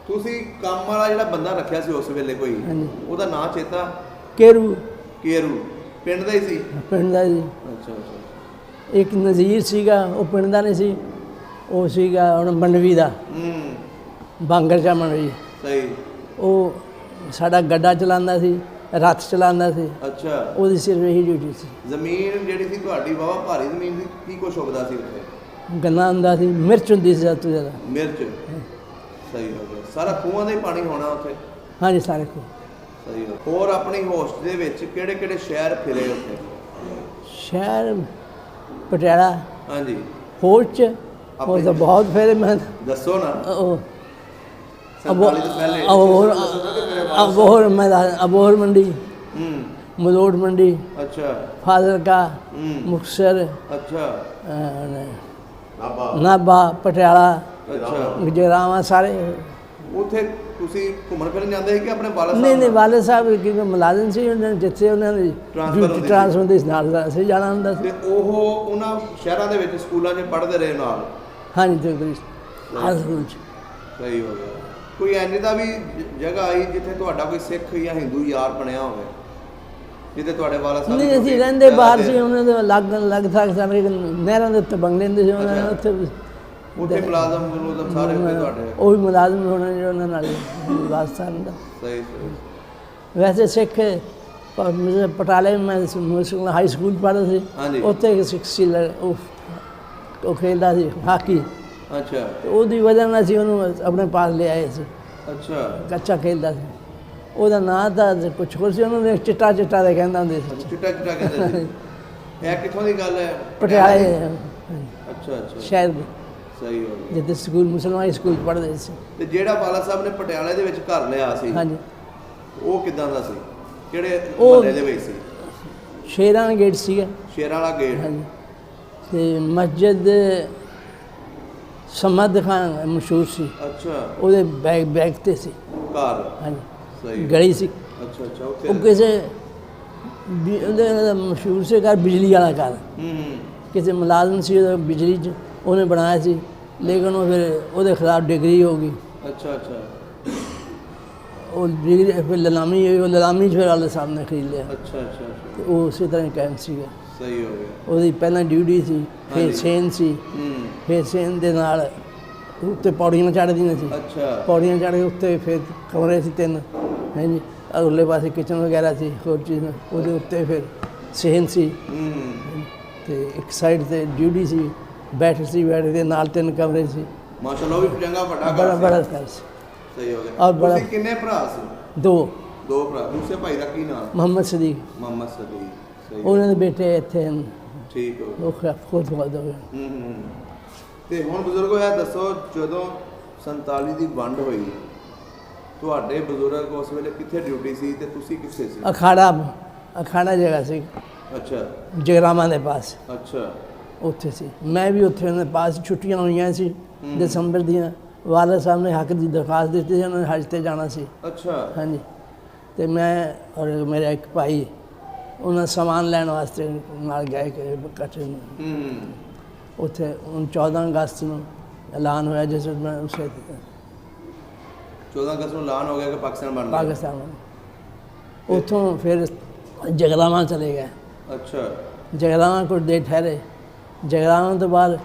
ਤੁਸੀਂ ਕੰਮ ਵਾਲਾ ਜਿਹੜਾ ਬੰਦਾ ਰੱਖਿਆ ਸੀ ਉਸ ਵੇਲੇ ਕੋਈ, ਉਹਦਾ ਨਾਂ ਚੇਤਾ? ਕੇਰੂ। ਕੇਰੂ ਪਿੰਡ ਦਾ ਹੀ ਸੀ? ਪਿੰਡ ਦਾ ਜੀ। ਅੱਛਾ ਅੱਛਾ। ਇੱਕ ਨਜ਼ੀਰ ਸੀਗਾ, ਉਹ ਪਿੰਡ ਦਾ ਨਹੀਂ ਸੀ, ਉਹ ਸੀਗਾ ਹੁਣ ਮੰਡਵੀ ਦਾ, ਬਾਂਗਰ ਚਾ ਮੰਡਵੀ। ਸਹੀ। ਉਹ ਸਾਡਾ ਗੱਡਾ ਚਲਾਉਂਦਾ ਸੀ, ਰੱਥ ਚਲਾਉਂਦਾ ਸੀ। ਅੱਛਾ। ਉਹਦੀ ਸਿਰਫ ਇਹੀ ਡਿਊਟੀ ਸੀ। ਜ਼ਮੀਨ ਜਿਹੜੀ ਸੀ ਤੁਹਾਡੀ ਵਾਹਵਾ ਭਾਰੀ ਜ਼ਮੀਨ ਸੀ, ਕੀ ਕੁਛ ਉੱਗਦਾ ਸੀ ਉੱਥੇ? ਗੰਨਾ ਹੁੰਦਾ ਸੀ, ਮਿਰਚ ਹੁੰਦੀ ਸੀ ਸਭ ਤੋਂ ਜ਼ਿਆਦਾ। ਮਿਰਚ। ਸਹੀ ਹੋ ਗਿਆ। ਸਾਰਾ ਖੂਹਾਂ ਦਾ ਹੀ ਪਾਣੀ ਹੋਣਾ ਉੱਥੇ? ਹਾਂਜੀ ਸਾਰੇ ਕੋਲ। ਸਹੀ ਹੋ। ਹੋਰ ਆਪਣੀ ਹੋਸਟ ਦੇ ਵਿੱਚ ਕਿਹੜੇ ਕਿਹੜੇ ਸ਼ਹਿਰ ਫਿਰੇ ਉੱਥੇ? ਸ਼ਹਿਰ ਪਟਿਆਲਾ। ਹਾਂਜੀ। ਫੌਜ 'ਚ ਉਹ ਤਾਂ ਬਹੁਤ ਫੇਰੇ ਮੈਂ ਦੱਸੋ ਨਾ। ਉਹ 47 ਤੋਂ ਪਹਿਲੇ ਅਬੋਹਰ ਮੰਡੀ, ਮਲੋਟ ਮੰਡੀ, ਅੱਛਾ, ਫਾਜ਼ਿਲਕਾ, ਮੁਕਤਸਰ, ਅੱਛਾ, ਨਾਭਾ, ਪਟਿਆਲਾ, ਅੱਛਾ, ਜਗਰਾਵਾਂ ਸਾਰੇ। ਉੱਥੇ ਤੁਸੀਂ ਘੁੰਮਣ ਫਿਰਨ ਜਾਂਦੇ ਸੀ ਕਿ ਆਪਣੇ ਵਾਲਦ ਸਾਹਿਬ? ਨਹੀਂ ਵਾਲਦ ਸਾਹਿਬ ਕਿਉਂਕਿ ਮੁਲਾਜ਼ਮ ਸੀ, ਉਹਨਾਂ ਜਿੱਥੇ ਉਹਨਾਂ ਦੀ ਟ੍ਰਾਂਸਫਰ ਹੁੰਦੀ ਸੀ ਨਾਲ ਅਸੀਂ ਜਾਣਾ ਹੁੰਦਾ ਸੀ। ਤੇ ਉਹ ਉਹਨਾਂ ਸ਼ਹਿਰਾਂ ਦੇ ਵਿੱਚ ਸਕੂਲਾਂ 'ਚ ਪੜ੍ਹਦੇ ਰਹੇ ਨਾਲ? ਹਾਂਜੀ ਤੇ ਹਰ ਸਕੂਲ 'ਚ। ਸਹੀ ਹੋ ਗਿਆ। ਕੋਈ ਇੰਝ ਦਾ ਵੀ ਜਗ੍ਹਾ ਆਈ ਜਿੱਥੇ ਤੁਹਾਡਾ ਕੋਈ ਸਿੱਖ ਜਾਂ ਹਿੰਦੂ ਯਾਰ ਬਣਿਆ ਹੋਵੇ, ਜਿੱਥੇ ਤੁਹਾਡੇ ਵਾਲਾ ਸਾਹਿਬ? ਨਹੀਂ ਅਸੀਂ ਰਹਿੰਦੇ ਬਾਹਰ ਸੀ, ਉਹਨਾਂ ਦੇ ਲੱਗ ਥਾਕ ਸਾਰੇ ਨਹਿਰਾਂ ਦੇ ਉੱਤੇ ਬੰਗਲੇ ਹੁੰਦੇ ਸੀ ਉਹਨਾਂ ਨੇ, ਉੱਥੇ ਮੁਲਾਜ਼ਮ ਸਾਰੇ ਹੋਏ ਤੁਹਾਡੇ? ਉਹ ਵੀ ਮੁਲਾਜ਼ਮ ਹੋਣਾ ਜਿਹੜਾ ਉਹਨਾਂ ਨਾਲ ਵਾਸਤਾ ਹੁੰਦਾ। ਸਹੀ। ਵੈਸੇ ਸਿੱਖ ਪਟਾਲੇ ਮੈਂ ਹਾਈ ਸਕੂਲ ਪੜ੍ਹਦਾ ਸੀ, ਉੱਥੇ ਇੱਕ ਸਿੱਖ ਸੀ, ਉਹ ਖੇਡਦਾ ਸੀ ਹਾਕੀ। ਅੱਛਾ। ਉਹਦੀ ਵਜ੍ਹਾ ਨਾਲ ਅਸੀਂ ਉਹਨੂੰ ਆਪਣੇ ਪਾਸ ਲੈ ਆਏ ਸੀ। ਅੱਛਾ। ਕੱਚਾ ਖੇਡਦਾ ਸੀ, ਉਹਦਾ ਨਾਂ ਤਾਂ ਕੁਛ ਹੋਰ ਸੀ, ਉਹਨੂੰ ਚਿੱਟਾ ਚਿੱਟਾ ਦੇ ਕਹਿੰਦਾ ਹੁੰਦੇ ਸੀ। ਚਿੱਟਾ ਚਿੱਟਾ ਕਹਿੰਦੇ ਸੀ। ਇਹ ਕਿੱਥੋਂ ਦੀ ਗੱਲ ਹੈ? ਪਟਿਆਲੇ। ਅੱਛਾ ਅੱਛਾ। ਸ਼ਹਿਰ ਦੇ। ਸਹੀ ਹੋ ਗਿਆ। ਜਿੱਥੇ ਸਕੂਲ ਮੁਸਲਮਾਨ ਸਕੂਲ ਪੜ੍ਹਦੇ ਸੀ। ਤੇ ਜਿਹੜਾ ਵਾਲਾ ਸਾਹਿਬ ਨੇ ਪਟਿਆਲੇ ਦੇ ਵਿੱਚ ਘਰ ਲਿਆ ਸੀ, ਹਾਂਜੀ, ਉਹ ਕਿੱਦਾਂ ਦਾ ਸੀ? ਕਿਹੜੇ ਮੁਹੱਲੇ ਦੇ ਵਿੱਚ ਸੀ? ਸ਼ੇਰਾਂ ਵਾਲਾ ਗੇਟ ਸੀਗਾ। ਸ਼ੇਰਾਂ ਵਾਲਾ ਗੇਟ। ਹਾਂਜੀ। ਤੇ ਮਸਜਿਦ ਸਮਦ ਖਾਨ ਮਸ਼ਹੂਰ ਸੀ। ਅੱਛਾ। ਉਹਦੇ ਬੈਗ ਤੇ ਸੀ ਘਰ। ਹਾਂਜੀ। ਸਹੀ। ਗਲੀ ਸੀ। ਅੱਛਾ ਅੱਛਾ। ਉਹ ਕਿਸੇ ਉਹਦੇ ਮਸ਼ਹੂਰ ਸੀ ਘਰ, ਬਿਜਲੀ ਵਾਲਾ ਘਰ। ਕਿਸੇ ਮੁਲਾਜ਼ਮ ਸੀ ਉਹਦਾ ਬਿਜਲੀ 'ਚ, ਉਹਨੇ ਬਣਾਇਆ ਸੀ, ਲੇਕਿਨ ਉਹ ਫਿਰ ਉਹਦੇ ਖਿਲਾਫ ਡਿਗਰੀ ਹੋ ਗਈ। ਅੱਛਾ ਅੱਛਾ। ਉਹ ਡਿਗਰੀ ਫਿਰ ਨਿਲਾਮੀ ਹੋਈ, ਉਹ ਨਿਲਾਮੀ 'ਚ ਫਿਰ ਵਾਲੇ ਸਾਹਿਬ ਨੇ ਖਰੀਦ ਲਿਆ। ਅੱਛਾ ਅੱਛਾ। ਤੇ ਉਹ ਉਸੇ ਤਰ੍ਹਾਂ ਹੀ ਕਾਇਮ ਸੀਗਾ। ਸਹੀ ਹੋ ਗਿਆ। ਉਹਦੀ ਪਹਿਲਾਂ ਡਿਊਟੀ ਸੀ, ਫਿਰ ਸੇਨ ਸੀ, ਫਿਰ ਸੇਨ ਦੇ ਨਾਲ ਉੱਤੇ ਪੌੜੀਆਂ ਚੜ੍ਹਦੀਆਂ ਸੀ। ਅੱਛਾ। ਪੌੜੀਆਂ ਚੜ੍ਹ ਕੇ ਉੱਤੇ ਫਿਰ ਕਮਰੇ ਸੀ 3, ਹਾਂਜੀ, ਅਗਲੇ ਪਾਸੇ ਕਿਚਨ ਵਗੈਰਾ ਸੀ, ਹੋਰ ਚੀਜ਼। ਉਹਦੇ ਉੱਤੇ ਫਿਰ ਸੇਨ ਸੀ, ਤੇ ਇੱਕ ਸਾਈਡ ਤੇ ਡਿਊਟੀ ਸੀ, ਬੈਠ ਦੇ ਨਾਲ 3 ਕਮਰੇ ਸੀ। ਮਾਸ਼ਾਅੱਲਾ, ਉਹ ਵੀ ਚੰਗਾ ਵੱਡਾ ਬੜਾ ਘਰ ਸੀ। ਸਹੀ ਹੋ ਗਿਆ। ਤੁਸੀਂ ਕਿੰਨੇ ਭਰਾ ਸੀ? 2 ਭਰਾ। ਦੂਸਰੇ ਭਾਈ ਦਾ ਕੀ ਨਾਮ? ਮੁਹੰਮਦ ਸਦੀਕ। ਮੁਹੰਮਦ ਸਦੀਕ। ਸਹੀ। ਉਹਨਾਂ ਦੇ ਬੇਟੇ ਇੱਥੇ ਹਨ। ਠੀਕ ਹੋ ਗਿਆ। ਉਹ ਖੁਦ ਹੋ ਗਏ। ਤੇ ਹੁਣ ਬਜ਼ੁਰਗੋ ਇਹ ਦੱਸੋ, ਜਦੋਂ 47 ਦੀ ਵੰਡ ਹੋਈ ਤੁਹਾਡੇ ਬਜ਼ੁਰਗ ਉਸ ਵੇਲੇ ਕਿੱਥੇ ਡਿਊਟੀ ਸੀ ਤੇ ਤੁਸੀਂ ਕਿੱਥੇ ਸੀ? ਅਖਾੜਾ ਜਗ੍ਹਾ ਸੀ ਅੱਛਾ ਜਗਰਾਵਾਂ ਦੇ ਪਾਸ, ਅੱਛਾ ਉੱਥੇ ਸੀ। ਮੈਂ ਵੀ ਉੱਥੇ ਉਹਨਾਂ ਦੇ ਪਾਸ ਛੁੱਟੀਆਂ ਹੋਈਆਂ ਸੀ ਦਸੰਬਰ ਦੀਆਂ। ਵਾਲਦ ਸਾਹਿਬ ਨੇ ਹੱਕ ਦੀ ਦਰਖਾਸਤ ਦਿੱਤੀ ਸੀ, ਉਹਨਾਂ ਨੇ ਹਜ 'ਤੇ ਜਾਣਾ ਸੀ। ਅੱਛਾ ਹਾਂਜੀ, ਤੇ ਮੈਂ ਔਰ ਮੇਰਾ ਇੱਕ ਭਾਈ ਉਹਨਾਂ ਸਮਾਨ ਲੈਣ ਵਾਸਤੇ ਨਾਲ ਗਏ ਕਿ ਇਕੱਠੇ ਉੱਥੇ। ਹੁਣ 14 ਅਗਸਤ ਨੂੰ ਐਲਾਨ ਹੋਇਆ, ਜਿਸ ਵਿੱਚ ਮੈਂ ਉਸੇ 14 ਅਗਸਤ ਨੂੰ ਐਲਾਨ ਹੋ ਗਿਆ ਕਿ ਪਾਕਿਸਤਾਨ ਬਣ ਗਿਆ। ਪਾਕਿਸਤਾਨ ਉੱਥੋਂ ਫਿਰ ਜਗਰਾਵਾਂ ਚਲੇ ਗਏ। ਅੱਛਾ ਜਗਰਾਵਾਂ ਕੁਝ ਦੇਰ ਠਹਿਰੇ। ਜਗਰਾਵਾਂ ਤੋਂ ਬਾਅਦ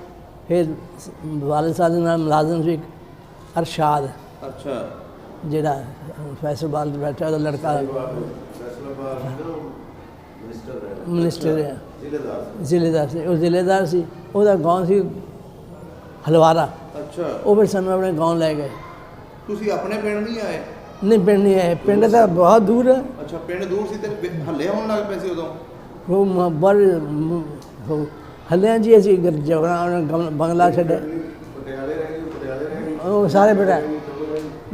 ਫਿਰ ਵਾਲਦ ਸਾਹਿਬ ਦੇ ਨਾਲ ਮੁਲਾਜ਼ਮ ਸੀ ਅਰਸ਼ਾਦ, ਅੱਛਾ ਜਿਹੜਾ ਫੈਸਲਾਬਾਦ ਬੈਠਾ, ਉਹਦਾ ਲੜਕਾ ਮਿਨਿਸਟਰ ਹੈ, ਜ਼ਿਲ੍ਹੇਦਾਰ ਸੀ। ਉਹ ਜ਼ਿਲ੍ਹੇਦਾਰ ਸੀ, ਉਹਦਾ ਗਾँव ਸੀ ਹਲਵਾਰਾ। ਅੱਛਾ ਉਹ ਫਿਰ ਸਾਨੂੰ ਆਪਣੇ ਗਾँव ਲੈ ਗਏ। ਤੁਸੀਂ ਆਪਣੇ ਪਿੰਡ ਨਹੀਂ ਆਏ? ਨਹੀਂ, ਪਿੰਡ ਨਹੀਂ ਆਏ, ਪਿੰਡ ਤਾਂ ਬਹੁਤ ਦੂਰ ਹੈ। ਅੱਛਾ ਪਿੰਡ ਦੂਰ ਸੀ ਤੇ ਹੱਲੇ ਹੋਣ ਲੱਗ ਪਏ ਸੀ ਉਦੋਂ? ਉਹ ਹੱਲਿਆਂ ਜੀ ਅਸੀਂ ਜਗਰਾ ਬੰਗਲਾ ਛੱਡਿਆ, ਉਹ ਸਾਰੇ ਬੇਟਾ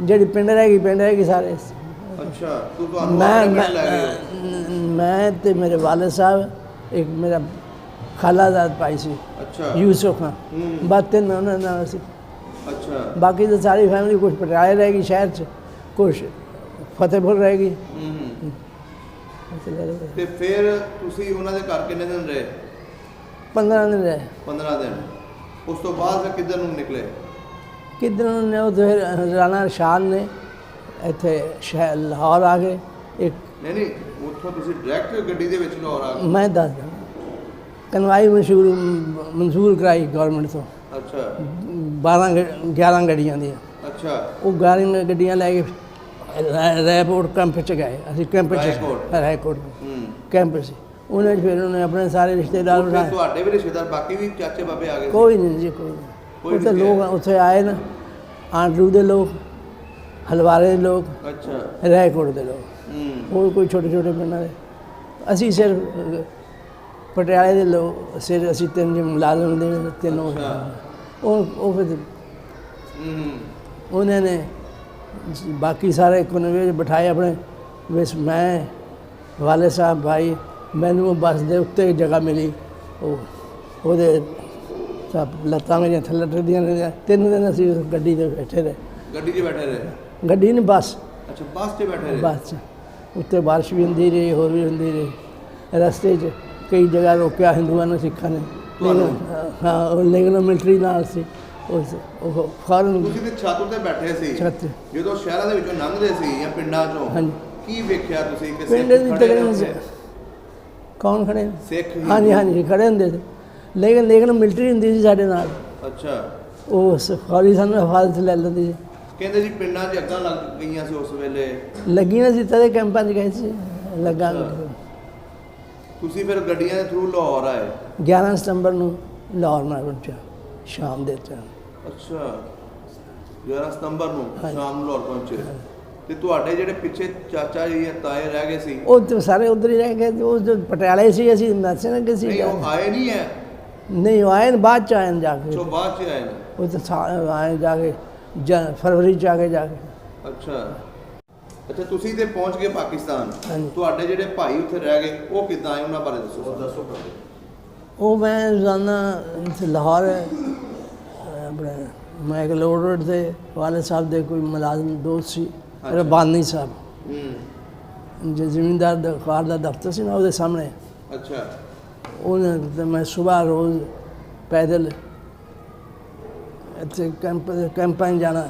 ਜਿਹੜੀ ਪਿੰਡ ਰਹਿ ਗਈ ਸਾਰੇ। ਅੱਛਾ ਤੁਹਾਨੂੰ ਆਪਣੇ ਪਿੰਡ ਲੈ ਗਏ? ਮੈਂ ਤੇ ਮੇਰੇ ਵਾਲਦ ਸਾਹਿਬ, ਇੱਕ ਮੇਰਾ ਖਾਲਾਜ਼ਾਦ ਭਾਈ ਸੀ ਅੱਛਾ ਯੂਸੁਫ ਖਾਂ, ਬਸ ਤਿੰਨ ਉਹਨਾਂ ਨਾਲ ਸੀ। ਅੱਛਾ ਬਾਕੀ ਤਾਂ ਸਾਰੀ ਫੈਮਿਲੀ ਕੁਛ ਪਟਿਆਲੇ ਰਹਿ ਗਈ ਸ਼ਹਿਰ 'ਚ, ਕੁਛ ਫਤਿਹਪੁਰ ਰਹਿ ਗਈ। ਤੇ ਫਿਰ ਤੁਸੀਂ ਉਹਨਾਂ ਦੇ ਘਰ ਕਿੰਨੇ ਦਿਨ ਰਹੇ? 15 ਦਿਨ ਰਹੇ। 15 ਦਿਨ। ਉਸ ਤੋਂ ਬਾਅਦ ਫਿਰ ਕਿੱਧਰ ਨੂੰ ਨਿਕਲੇ? ਕਿੱਧਰ ਨੇ ਉਹ ਫਿਰ ਰਾਣਾ ਰਸ਼ਾਦ ਨੇ ਇੱਥੇ ਸ਼ਹਿਰ ਲਾਹੌਰ ਆ ਗਏ। ਇੱਕ ਨਹੀਂ ਉੱਥੋਂ ਤੁਸੀਂ ਡਾਇਰੈਕਟ ਗੱਡੀ ਦੇ ਵਿੱਚ ਲਾਹੌਰ ਆ ਗਏ? ਮੈਂ ਦੱਸਦਾ, ਕਨਵਾਈ ਮਨਜ਼ੂਰ ਕਰਾਈ ਗਵਰਨਮੈਂਟ ਤੋਂ। ਅੱਛਾ 11 ਗੱਡੀਆਂ ਦੀਆਂ। ਅੱਛਾ ਉਹ 11 ਗੱਡੀਆਂ ਲੈ ਕੇ ਰੈਪੋਰਟ ਕੈਂਪ 'ਚ ਗਏ। ਅਸੀਂ ਕੈਂਪ 'ਚ ਰਾਏਕੋਟ ਕੈਂਪ 'ਚ। ਉਹਨੇ ਫਿਰ ਉਹਨੇ ਆਪਣੇ ਸਾਰੇ ਰਿਸ਼ਤੇਦਾਰ ਬਿਠਾਏ। ਤੁਹਾਡੇ ਵੀ ਰਿਸ਼ਤੇਦਾਰ ਬਾਕੀ ਵੀ ਚਾਚੇ ਬਾਬੇ ਆ ਗਏ? ਕੋਈ ਨਹੀਂ ਜੀ, ਕੋਈ ਨਹੀਂ। ਉੱਥੇ ਲੋਕ ਉੱਥੇ ਆਏ ਨਾ, ਆਂਡਰੂ ਦੇ ਲੋਕ, ਹਲਵਾਰੇ ਦੇ ਲੋਕ, ਅੱਛਾ ਰਾਏਕੋਟ ਦੇ ਲੋਕ, ਹੋਰ ਕੋਈ ਛੋਟੇ ਪਿੰਡਾਂ ਦੇ। ਅਸੀਂ ਸਿਰਫ ਪਟਿਆਲੇ ਦੇ ਲੋਕ, ਸਿਰ ਅਸੀਂ ਤਿੰਨ ਜਿਹੇ ਮੁਲਾਜ਼ਮ ਦੇ ਤਿੰਨੋਂ। ਉਹ ਫਿਰ ਉਹਨਾਂ ਨੇ ਬਾਕੀ ਸਾਰੇ ਕੋਨੇ ਵਿੱਚ ਬਿਠਾਏ ਆਪਣੇ ਵਿੱਚ। ਮੈਂ ਵਾਲੇ ਸਾਹਿਬ ਭਾਈ, ਮੈਨੂੰ ਬੱਸ ਦੇ ਉੱਤੇ ਜਗ੍ਹਾ ਮਿਲੀ, ਉਹਦੇ ਸਭ ਲੱਤਾਂ ਮੇਰੀਆਂ ਥੱਲੇ ਟੱਟਦੀਆਂ ਰਹੀਆਂ। 3 ਦਿਨ ਅਸੀਂ ਉਸ ਗੱਡੀ 'ਤੇ ਬੈਠੇ ਰਹੇ। ਗੱਡੀ 'ਚ ਬੈਠੇ ਰਹੇ? ਗੱਡੀ ਨਹੀਂ, ਬੱਸ। ਅੱਛਾ ਬੱਸ 'ਚ ਬੈਠੇ ਰਹੇ? ਬੱਸ 'ਚ। ਉੱਤੇ ਬਾਰਿਸ਼ ਵੀ ਹੁੰਦੀ ਰਹੀ, ਹੋਰ ਵੀ ਹੁੰਦੀ ਰਹੀ। ਰਸਤੇ 'ਚ ਕਈ ਜਗ੍ਹਾ ਰੋਕਿਆ ਹਿੰਦੂਆਂ ਨੂੰ, ਸਿੱਖਾਂ ਨੇ। ਲੇਕਿਨ ਮਿਲਟਰੀ ਨਾਲ ਸੀ ਉਹ ਫੌਰਨ। ਤੁਸੀਂ ਤੇ ਛੱਤ ਉੱਤੇ ਬੈਠੇ ਸੀ ਛੱਤ, ਜਦੋਂ ਸ਼ਹਿਰਾਂ ਦੇ ਵਿੱਚੋਂ ਲੰਘਦੇ ਸੀ ਜਾਂ ਪਿੰਡਾਂ 'ਚੋਂ? ਹਾਂਜੀ। ਕੀ ਵੇਖਿਆ ਤੁਸੀਂ ਕਿ ਪਿੰਡ ਵਿੱਚ ਤਕਰੀਬਨ ਕੌਣ ਖੜੇ? ਸਿੱਖ? ਹਾਂਜੀ ਖੜੇ ਹੁੰਦੇ ਸੀ, ਲੇਕਿਨ ਮਿਲਟਰੀ ਹੁੰਦੀ ਸੀ ਸਾਡੇ ਨਾਲ। ਅੱਛਾ ਉਹ ਫੌਰੀ ਸਾਨੂੰ ਹਿਫਾਜ਼ਤ ਲੈ ਲੈਂਦੀ ਸੀ। ਕਹਿੰਦੇ ਜੀ ਪਿੰਡਾਂ 'ਚ ਅੱਗਾਂ ਲੱਗ ਗਈਆਂ ਸੀ ਉਸ ਵੇਲੇ? ਲੱਗੀਆਂ ਸੀ, ਤਦੇ ਕੈਂਪਾਂ 'ਚ ਗਏ ਸੀ ਲੱਗਾ। ਤੁਸੀਂ ਫਿਰ ਗੱਡੀਆਂ ਦੇ ਥਰੂ ਲਾਹੌਰ ਆਏ? 11 ਸਤੰਬਰ ਨੂੰ ਲਾਹੌਰ ਮੈਂ ਪਹੁੰਚਿਆ ਸ਼ਾਮ ਦੇ ਟਾਈਮ। ਅੱਛਾ 11 ਸਤੰਬਰ ਨੂੰ ਸ਼ਾਮ ਨੂੰ ਲਾਹੌਰ ਪਹੁੰਚੇ। ਤੇ ਤੁਹਾਡੇ ਜਿਹੜੇ ਪਿੱਛੇ ਚਾਚਾ ਜੀ ਜਾਂ ਤਾਏ ਰਹਿ ਗਏ ਸੀ? ਉਹ ਤਾਂ ਸਾਰੇ ਉੱਧਰ ਹੀ ਰਹਿ ਗਏ। ਉਹ ਜੋ ਪਟਿਆਲੇ ਸੀ, ਅਸੀਂ ਦੱਸੇ ਨਾ ਕਿ ਸੀ। ਨਹੀਂ ਉਹ ਆਏ ਨਹੀਂ ਹੈ? ਨਹੀਂ, ਉਹ ਆਏ ਨੇ ਬਾਅਦ 'ਚ, ਆਏ ਜਾ ਕੇ। ਬਾਅਦ 'ਚ ਆਏ ਨੇ? ਉਹ ਤਾਂ ਆਏ ਜਾ ਕੇ ਫਰਵਰੀ 'ਚ ਆ ਕੇ ਜਾ ਕੇ। ਅੱਛਾ ਤੁਸੀਂ ਤੇ ਪਹੁੰਚ ਗਏ ਪਾਕਿਸਤਾਨ। ਤੁਹਾਡੇ ਜਿਹੜੇ ਭਾਈ ਉੱਥੇ ਰਹਿ ਗਏ ਉਹ ਕਿੱਦਾਂ ਆਏ, ਉਹਨਾਂ ਬਾਰੇ ਦੱਸੋ। ਉਹ ਮੈਂ ਰੋਜ਼ਾਨਾ ਲਾਹੌਰ ਆਪਣੇ ਮੈਕਲੋਡ ਰੋਡ 'ਤੇ ਵਾਲਦ ਸਾਹਿਬ ਦੇ ਕੋਈ ਮੁਲਾਜ਼ਮ ਦੋਸਤ ਸੀ, ਰਬਾਨੀ ਸਾਹਿਬ, ਜੋ ਜ਼ਿਮੀਂਦਾਰ ਦਾ ਕਾਰ ਦਾ ਦਫ਼ਤਰ ਸੀ ਨਾ, ਉਹਦੇ ਸਾਹਮਣੇ। ਅੱਛਾ ਉਹਨੇ ਮੈਂ ਸੁਬਾਹ ਰੋਜ਼ ਪੈਦਲ ਇੱਥੇ ਕੈਂਪਾਂ ਜਾਣਾ,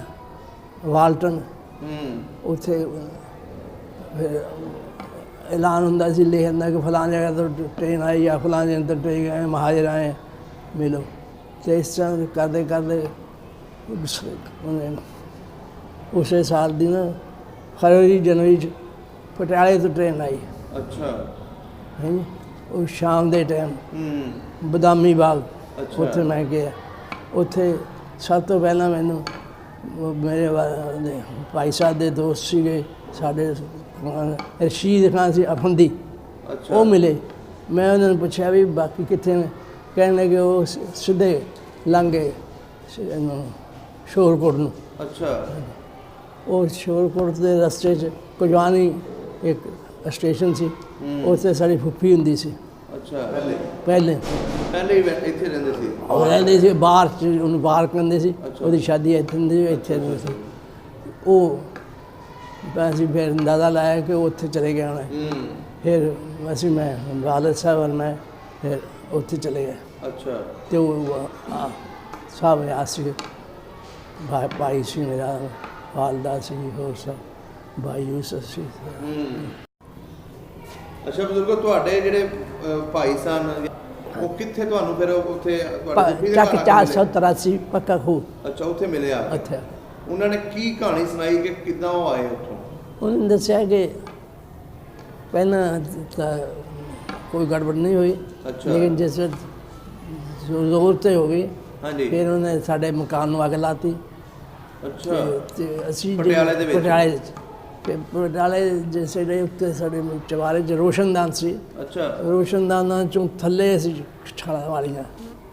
ਵਾਲਟਨ। ਉੱਥੇ ਫਿਰ ਐਲਾਨ ਹੁੰਦਾ ਸੀ, ਲਿਖ ਜਾਂਦਾ ਕਿ ਫਲਾਂ ਜਗ੍ਹਾ ਤੋਂ ਟ੍ਰੇਨ ਆਈ ਜਾਂ ਫਲਾਂ ਜਗ੍ਹਾ ਤੋਂ ਟ੍ਰੇਨ ਆਏ, ਮਹਾਜਰ ਆਏ, ਮਿਲੋ। ਅਤੇ ਇਸ ਤਰ੍ਹਾਂ ਕਰਦੇ ਉਹਨੇ ਉਸੇ ਸਾਲ ਦੀ ਨਾ ਫਰਵਰੀ ਜਨਵਰੀ 'ਚ ਪਟਿਆਲੇ ਤੋਂ ਟ੍ਰੇਨ ਆਈ। ਅੱਛਾ ਹੈ ਉਹ ਸ਼ਾਮ ਦੇ ਟਾਈਮ ਬਦਾਮੀ ਬਾਗ, ਉੱਥੇ ਮੈਂ ਗਿਆ। ਉੱਥੇ ਸਭ ਤੋਂ ਪਹਿਲਾਂ ਮੈਨੂੰ ਮੇਰੇ ਭਾਈ ਸਾਹਿਬ ਦੇ ਦੋਸਤ ਸੀਗੇ ਸਾਡੇ, ਰਸ਼ੀਦ ਖਾਨ ਸੀ ਅਫੰਦੀ, ਉਹ ਮਿਲੇ। ਮੈਂ ਉਹਨਾਂ ਨੂੰ ਪੁੱਛਿਆ ਵੀ ਬਾਕੀ ਕਿੱਥੇ ਨੇ? ਕਹਿਣ ਲੱਗੇ ਉਹ ਸਿੱਧੇ ਲੰਘ ਗਏ ਸ਼ੋਰਕੋਟ ਨੂੰ। ਅੱਛਾ ਉਹ ਸ਼ੋਰਕੋਟ ਦੇ ਰਸਤੇ 'ਚ ਕੁਜਵਾਨੀ ਇੱਕ ਸਟੇਸ਼ਨ ਸੀ, ਉੱਥੇ ਸਾਡੀ ਫੁੱਫੀ ਹੁੰਦੀ ਸੀ ਅੱਛਾ ਪਹਿਲੇ। ਪਹਿਲੇ ਹੀ ਇੱਥੇ ਰਹਿੰਦੇ ਸੀ। ਉਹ ਰਹਿੰਦੇ ਸੀ ਬਾਹਰ 'ਚ, ਉਹਨੂੰ ਬਾਹਰ ਕਹਿੰਦੇ ਸੀ। ਉਹਦੀ ਸ਼ਾਦੀ ਇੱਥੇ ਹੁੰਦੀ ਸੀ, ਇੱਥੇ ਰਹਿੰਦੇ ਸੀ। ਉਹ ਅਸੀਂ ਫਿਰ ਅੰਦਾਜ਼ਾ ਲਾਇਆ ਕਿ ਉਹ ਉੱਥੇ ਚਲੇ ਗਏ ਹੋਣੇ। ਫਿਰ ਅਸੀਂ ਮੈਂ ਵਾਲਦ ਸਾਹਿਬ ਔਰ ਮੈਂ ਫਿਰ ਉੱਥੇ ਚਲੇ ਗਏ। ਅੱਛਾ। ਤੇ ਉਹ ਸਭ ਆਸੀ ਭਾਈ ਸੀ, ਮੇਰਾ ਵਾਲਦਾ ਸੀ, ਹੋਰ ਸਭ ਭਾਈ ਯੂਸਫ ਸੀ। ਅੱਛਾ ਬਜ਼ੁਰਗੋ, ਤੁਹਾਡੇ ਜਿਹੜੇ ਭਾਈ ਸਨ ਉਹ ਕਿੱਥੇ ਤੁਹਾਨੂੰ ਫਿਰ ਉੱਥੇ ਤੁਹਾਡੇ ਫੁੱਫੀ ਦੇ ਚੱਕ ਘਰ 483 ਪੱਕਾ ਖੂਹ ਅੱਛਾ ਉੱਥੇ ਮਿਲਿਆ। ਉੱਥੇ ਉਹਨਾਂ ਨੇ ਕੀ ਕਹਾਣੀ ਸੁਣਾਈ ਕਿ ਕਿੱਦਾਂ ਉਹ ਆਏ ਉੱਥੋਂ? ਉਹਨੇ ਦੱਸਿਆ ਕਿ ਪਹਿਲਾਂ ਤਾਂ ਕੋਈ ਗੜਬੜ ਨਹੀਂ ਹੋਈ, ਲੇਕਿਨ ਜਿਸ ਜ਼ੋਰ ਤੇ ਹੋ ਗਈ ਹਾਂਜੀ। ਫਿਰ ਉਹਨੇ ਸਾਡੇ ਮਕਾਨ ਨੂੰ ਅੱਗ ਲਾਤੀ। ਅੱਛਾ। ਤੇ ਅਸੀਂ ਪਟਿਆਲੇ ਦੇ ਵਿੱਚ? ਪਟਿਆਲੇ 'ਚ। ਤੇ ਪਟਿਆਲੇ ਜਿਸੇ ਦੇ ਉੱਤੇ ਸਾਡੇ ਚਵਾਰੇ 'ਚ ਰੋਸ਼ਨਦਾਨ ਸੀ। ਅੱਛਾ। ਰੋਸ਼ਨਦਾਨਾਂ ਚੋਂ ਥੱਲੇ ਅਸੀਂ ਛਾਲਾਂ ਵਾਲੀਆਂ।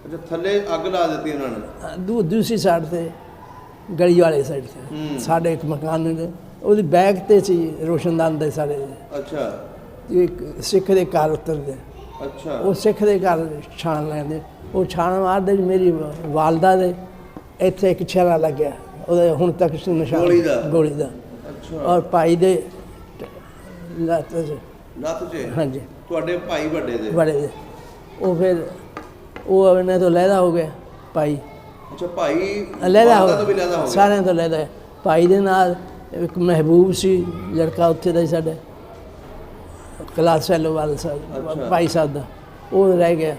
ਅੱਛਾ, ਥੱਲੇ ਅੱਗ ਲਾ ਦਿੱਤੀ ਉਹਨਾਂ ਨੇ? ਦੂਸਰੀ ਸਾਈਡ ਤੇ ਗਲੀ ਵਾਲੇ ਸਾਈਡ ਤੇ ਸਾਡੇ ਇੱਕ ਮਕਾਨ ਨੇ, ਉਹਦੀ ਬੈਗ ਤੇ ਸੀ ਰੋਸ਼ਨਦਾਨ ਦੇ ਸਾਡੇ। ਅੱਛਾ। ਇੱਕ ਸਿੱਖ ਦੇ ਘਰ ਉਤਰਦੇ। ਅੱਛਾ। ਉਹ ਸਿੱਖ ਦੇ ਘਰ ਛਾਣ ਲੈਂਦੇ, ਉਹ ਛਾਣ ਮਾਰਦੇ ਮੇਰੀ ਵਾਲਦਾ ਦੇ ਇੱਥੇ ਇੱਕ ਛੇਰਾ ਲੱਗਿਆ, ਉਹਦੇ ਹੁਣ ਤੱਕ ਨਿਸ਼ਾਨ ਗੋਲੀ ਦਾ। ਅੱਛਾ। ਔਰ ਭਾਈ ਦੇ ਲੱਤ 'ਚ। ਲੱਤ 'ਚ? ਹਾਂਜੀ। ਤੁਹਾਡੇ ਭਾਈ ਵੱਡੇ ਦੇ? ਬੜੇ ਦੇ। ਉਹ ਫਿਰ ਉਹ ਇਹਨਾਂ ਤੋਂ ਲਹਿਦਾ ਹੋ ਗਿਆ ਭਾਈ। ਅੱਛਾ, ਭਾਈ ਲਹਿਦਾ ਤੋਂ ਵੀ ਲਹਿਦਾ ਹੋ ਗਿਆ? ਸਾਰਿਆਂ ਤੋਂ ਲਹਿਦਾ। ਭਾਈ ਦੇ ਨਾਲ ਇੱਕ ਮਹਿਬੂਬ ਸੀ ਲੜਕਾ ਉੱਥੇ ਦਾ ਹੀ ਸਾਡੇ ਕਲਾਸ ਫੈਲੋ ਵਾਲਾ ਸਾਹਿਬ, ਭਾਈ ਸਾਹਿਬ ਦਾ, ਉਹ ਰਹਿ ਗਿਆ।